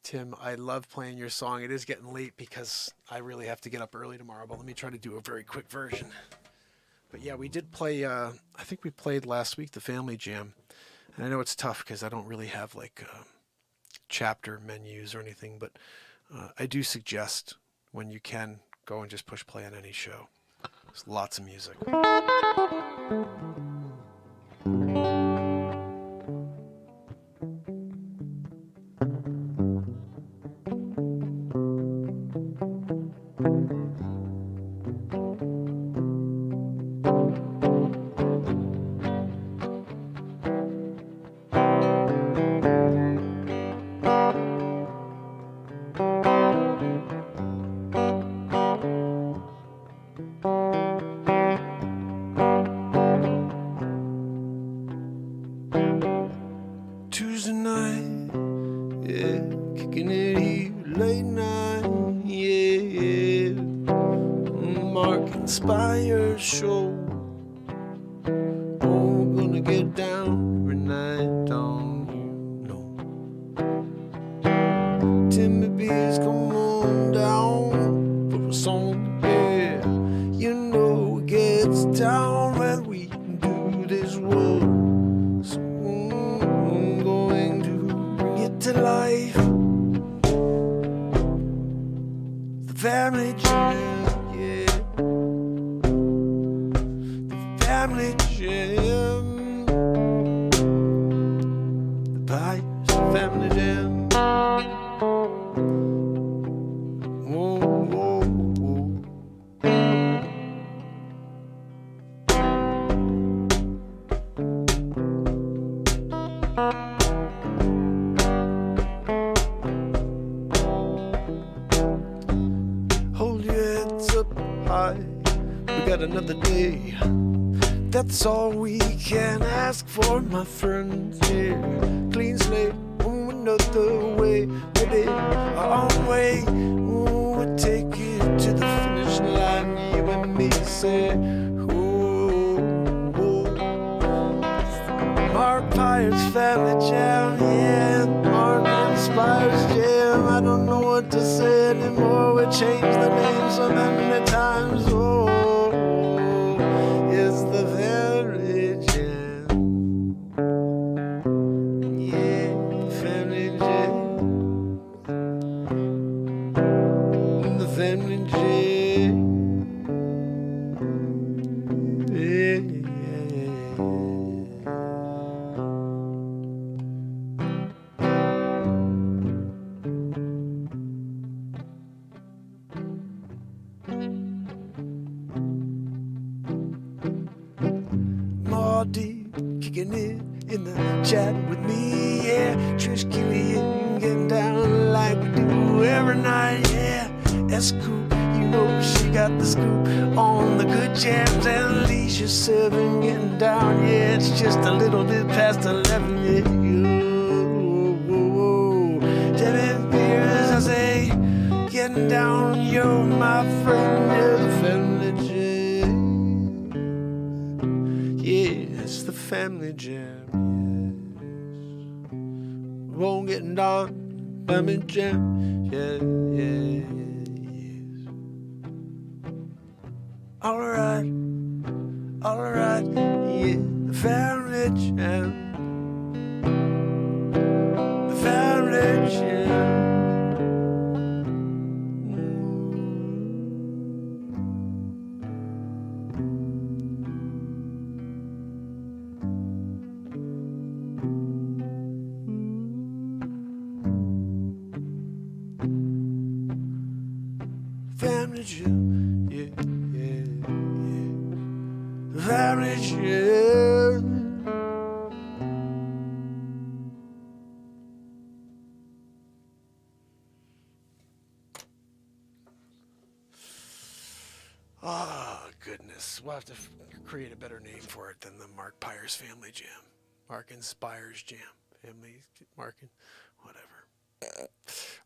Tim, I love playing your song. It is getting late because I really have to get up early tomorrow, but let me try to do a very quick version. But yeah, we did play, I think we played last week, the Family Jam. And I know it's tough because I don't really have like chapter menus or anything, but I do suggest when you can go and just push play on any show. There's lots of music. Inspire show. Oh, we're gonna get down every night, don't you know? Timmy Bees, come on down for a song, yeah. You know it gets down when we do this work. So I'm going to bring it to life. The family jam, yeah. The family jam. The Pires family jam. Whoa, whoa, whoa. Hold your heads up high. We got another day. That's all we can ask for, my friends. Yeah, clean slate, another way. Maybe our own way. Ooh, we'll take it to the finish line. You and me say, ooh, ooh. Mark Pires family jam, yeah. Mark inspires jam. I don't know what to say anymore. We changed the name so many times. Oh, it's the family jam. Yeah, family jam. The family jam. Yeah. Marty kicking it in the chat with me, yeah. Trish Killian getting down like we do every night, yeah. S-Coop, you know she got the scoop on the good jams. And Alicia 7 getting down, yeah. It's just a little bit past 11, yeah. Debbie Pires, I say, getting down, yo, my friend, yeah, the family jam. Yeah, it's the family jam, yes. Won't get down, family jam, yeah, yeah, yes. Alright, yeah, the family jam. The family jam. Family jam, yeah, yeah, yeah. The family jam. Oh, goodness. We'll have to create a better name for it than the Mark Pires family jam. Mark Inspires jam. Family, Mark, whatever.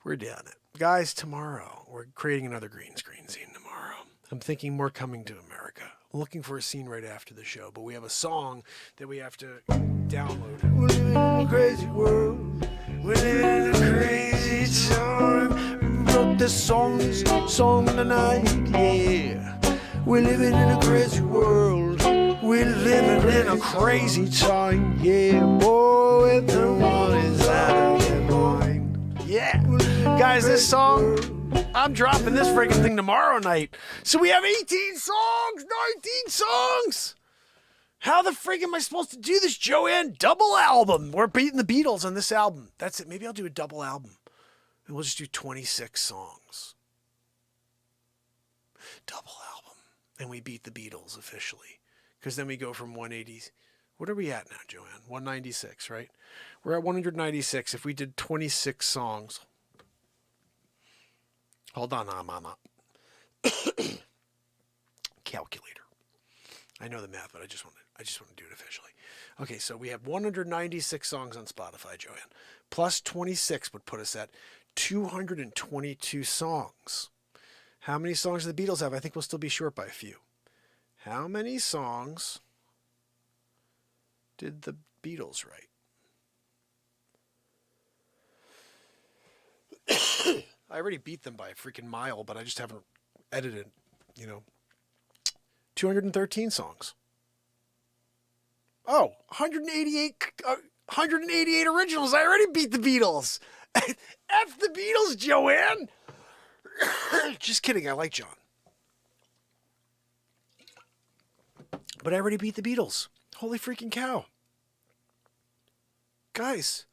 We're down it. Guys, tomorrow, we're creating another green screen scene tomorrow. I'm thinking more Coming to America. I'm looking for a scene right after the show, but we have a song that we have to download. We're living in a crazy world. We're living in a crazy time. We wrote this song tonight, yeah. We're living in a crazy world. We're living in a crazy time, yeah. Boy, if the money's out of your mind. Yeah. Guys, this song, I'm dropping this freaking thing tomorrow night. So we have 18 songs, 19 songs. How the frig am I supposed to do this, Joanne? Double album. We're beating the Beatles on this album. That's it. Maybe I'll do a double album. And we'll just do 26 songs. Double album. And we beat the Beatles officially. Because then we go from 180s. What are we at now, Joanne? 196, right? We're at 196. If we did 26 songs. Hold on, Mama. Calculator. I know the math, but I just want to do it officially. Okay, so we have 196 songs on Spotify, Joanne. Plus 26 would put us at 222 songs. How many songs do the Beatles have? I think we'll still be short by a few. How many songs did the Beatles write? I already beat them by a freaking mile, but I just haven't edited, 213 songs. Oh, 188 originals. I already beat the Beatles. F the Beatles, Joanne. Just kidding. I like John. But I already beat the Beatles. Holy freaking cow. Guys.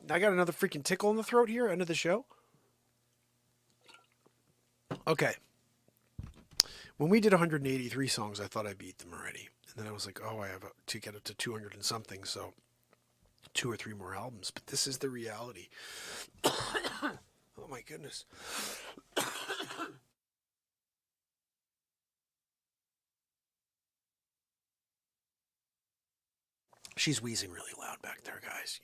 I got another freaking tickle in the throat here, end of the show. Okay. When we did 183 songs, I thought I beat them already. And then I was like, oh, I have to get up to 200 and something, so 2 or 3 more albums. But this is the reality. Oh, my goodness. She's wheezing really loud back there, guys,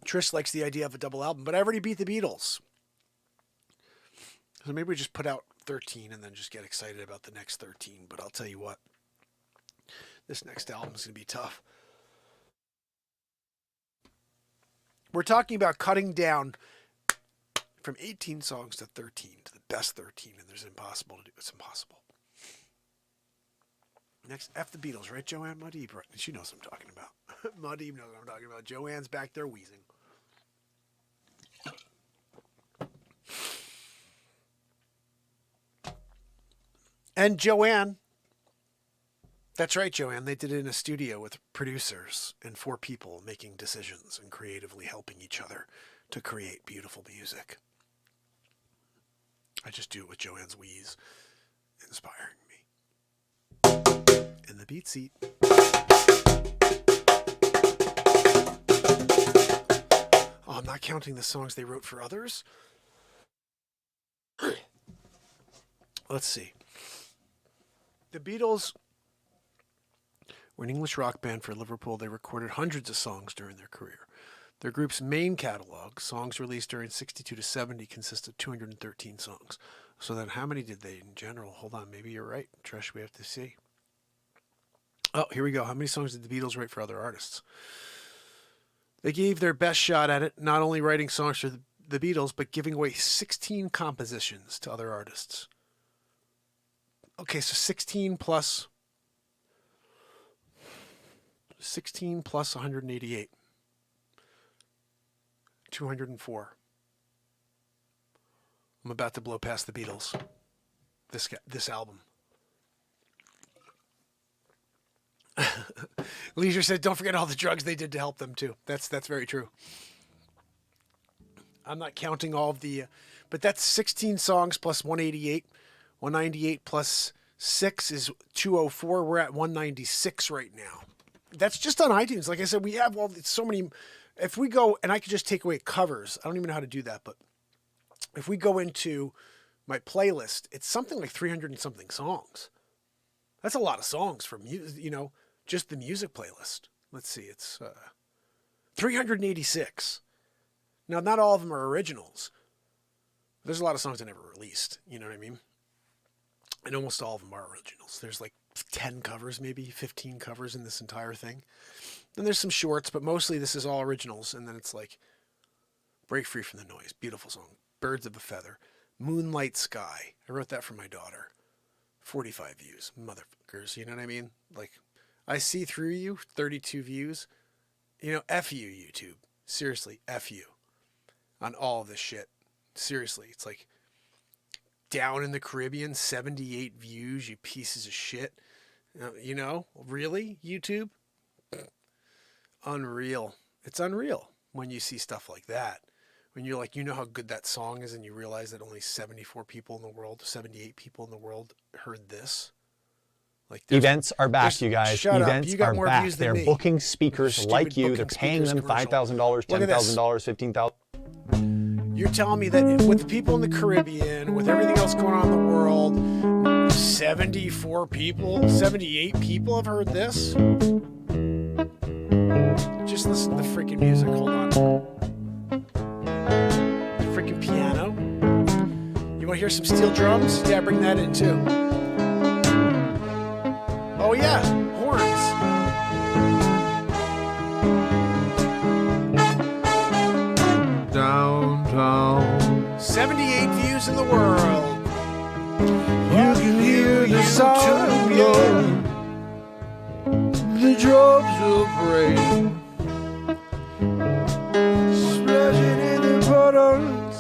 Trish likes the idea of a double album, but I already beat the Beatles. So maybe we just put out 13 and then just get excited about the next 13. But I'll tell you what, this next album is going to be tough. We're talking about cutting down from 18 songs to 13 to the best 13, and there's impossible to do. It's impossible. Next, F the Beatles, right, Joanne? Mudeeb, right? She knows what I'm talking about. Mudeeb knows what I'm talking about. Joanne's back there wheezing. And Joanne, that's right, Joanne, they did it in a studio with producers and 4 people making decisions and creatively helping each other to create beautiful music. I just do it with Joanne's wheeze, inspiring me. In the BeatSeat. Oh, I'm not counting the songs they wrote for others. Let's see. The Beatles were an English rock band for Liverpool. They recorded hundreds of songs during their career. Their group's main catalog, songs released during 62 to 70, consists of 213 songs. So then how many did they in general? Hold on, maybe you're right, Trish, we have to see. Oh, here we go. How many songs did the Beatles write for other artists? They gave their best shot at it, not only writing songs for the Beatles, but giving away 16 compositions to other artists. Okay, so 16 plus 188. 204. I'm about to blow past the Beatles. This album. Leisure said, don't forget all the drugs they did to help them too. That's very true. I'm not counting all of the, but that's 16 songs plus 188. 198 plus 6 is 204. We're at 196 right now. That's just on iTunes. Like I said, we have so many. If we go, and I could just take away covers. I don't even know how to do that, but if we go into my playlist, it's something like 300 and something songs. That's a lot of songs for just the music playlist. Let's see, it's 386. Now, not all of them are originals. There's a lot of songs I never released. You know what I mean? And almost all of them are originals. There's like 10 covers, maybe 15 covers in this entire thing. Then there's some shorts, but mostly this is all originals. And then it's like Break Free from the Noise. Beautiful song. Birds of a Feather. Moonlight Sky. I wrote that for my daughter. 45 views. Motherfuckers. You know what I mean? Like, I see through you. 32 views. F you, YouTube. Seriously, F you. On all of this shit. Seriously. It's like, Down in the Caribbean, 78 views, you pieces of shit. Really, YouTube? Unreal. It's unreal when you see stuff like that. When you're like, how good that song is, and you realize that only 74 people in the world, 78 people in the world heard this. Like, events are back, you guys. Shut Events up. You got are more back. views than They're me. booking speakers like you. They're paying them $5,000, $10,000, $15,000. You're telling me that with the people in the Caribbean, with everything else going on in the world, 74 people, 78 people have heard this? Just listen to the freaking music. Hold on. The freaking piano. want to hear some steel drums? Yeah, bring that in too. Oh yeah, horns. Downtown, 78 views in the world. you can hear the sound of the drops of rain splashing in the puddles.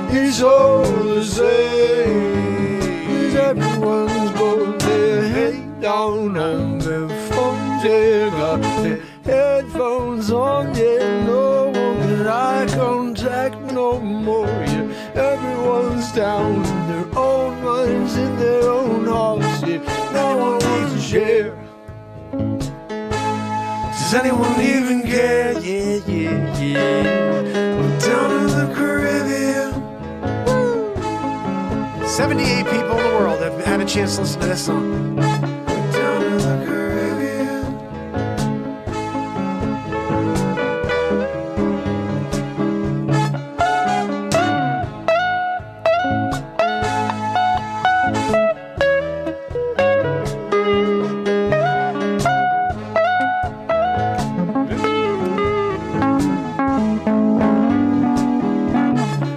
It's all the same, 'cause everyone's got their head down on their phones. They got their headphones on, yeah, no one got eye contact no more. Yeah, everyone's down in their own minds, in their own hearts. Yeah, no one wants to share. Does anyone even care? Yeah, yeah, yeah. We're down in the Caribbean. 78 people in the world have had a chance to listen to this song. We're down in the Caribbean.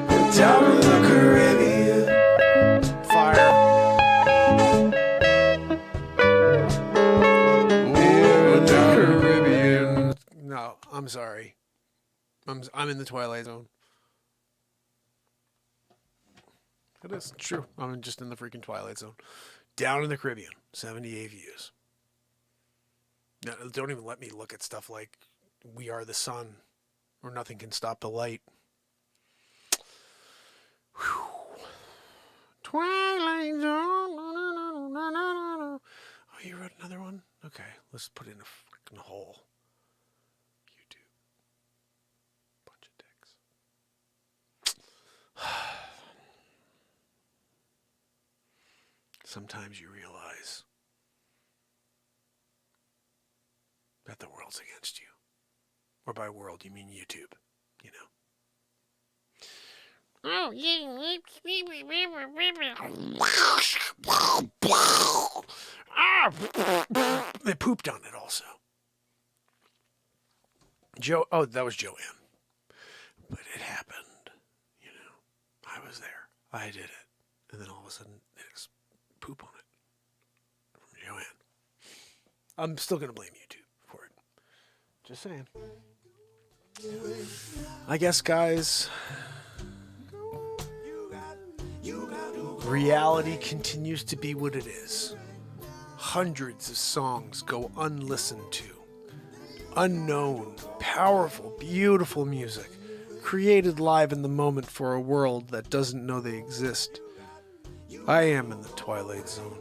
We're down in the Caribbean. Fire. We're in the Caribbean. No, I'm sorry. I'm in the Twilight Zone. It is true. I'm just in the freaking Twilight Zone. Down in the Caribbean, 78 views. No, don't even let me look at stuff like We Are the Sun or Nothing Can Stop the Light. Whew. Twilight Zone. Oh, you wrote another one? Okay, let's put it in a freaking hole. YouTube. Bunch of dicks. Sometimes you realize that the world's against you. Or by world, you mean YouTube, you know. Oh, yeah. They pooped on it also. Oh, that was Joanne. But it happened, you know. I was there. I did it. And then all of a sudden, there's poop on it. From Joanne. I'm still going to blame YouTube for it. Just saying. I guess, guys, reality continues to be what it is. Hundreds of songs go unlistened to. Unknown, powerful, beautiful music, created live in the moment for a world that doesn't know they exist. I am in the Twilight Zone.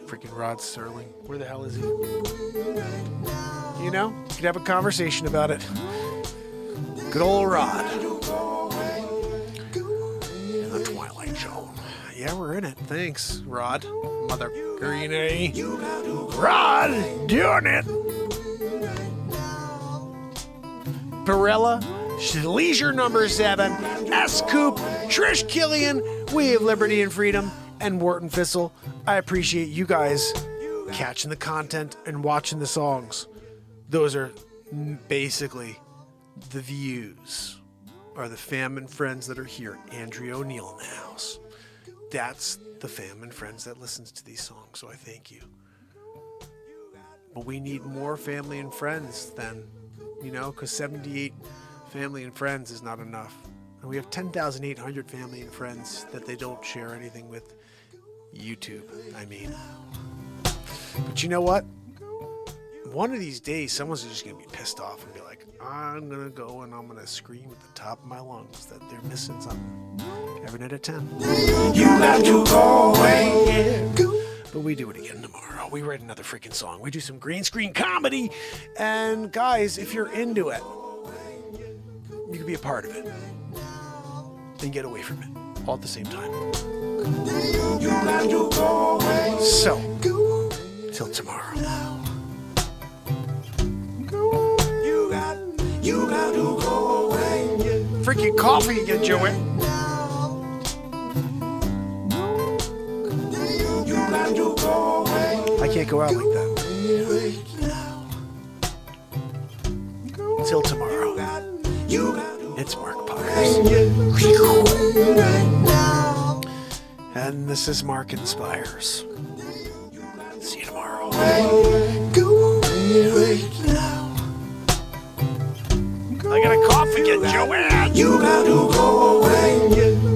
Freaking Rod Serling. Where the hell is he? You know, you could have a conversation about it. Good old Rod. In the Twilight Zone. Yeah, we're in it. Thanks, Rod. Mother Greenie. Rod doing it. Barella, Leisure number 7, S-Coop, Trish Killian, We Have Liberty and Freedom, and Wharton Fissel. I appreciate you guys catching the content and watching the songs. Those are basically the views, are the fam and friends that are here. Andrea O'Neill in the house. That's the fam and friends that listens to these songs, so I thank you. But we need more family and friends then, you know, because 78 family and friends is not enough. And we have 10,800 family and friends that they don't share anything with. YouTube, I mean. But you know what? One of these days, someone's just going to be pissed off and be like, I'm going to go and I'm going to scream at the top of my lungs that they're missing something. Every night at 10. You got to go away. But we do it again tomorrow. We write another freaking song. We do some green screen comedy. And guys, if you're into it, you can be a part of it. Then get away from it. all at the same time. You got to go away. So, till tomorrow. You got to go away. Freaking coffee again, Joey. You got to go away. I can't go out like that. Till tomorrow. It's Mark Pires. And this is Mark Inspires. See you tomorrow.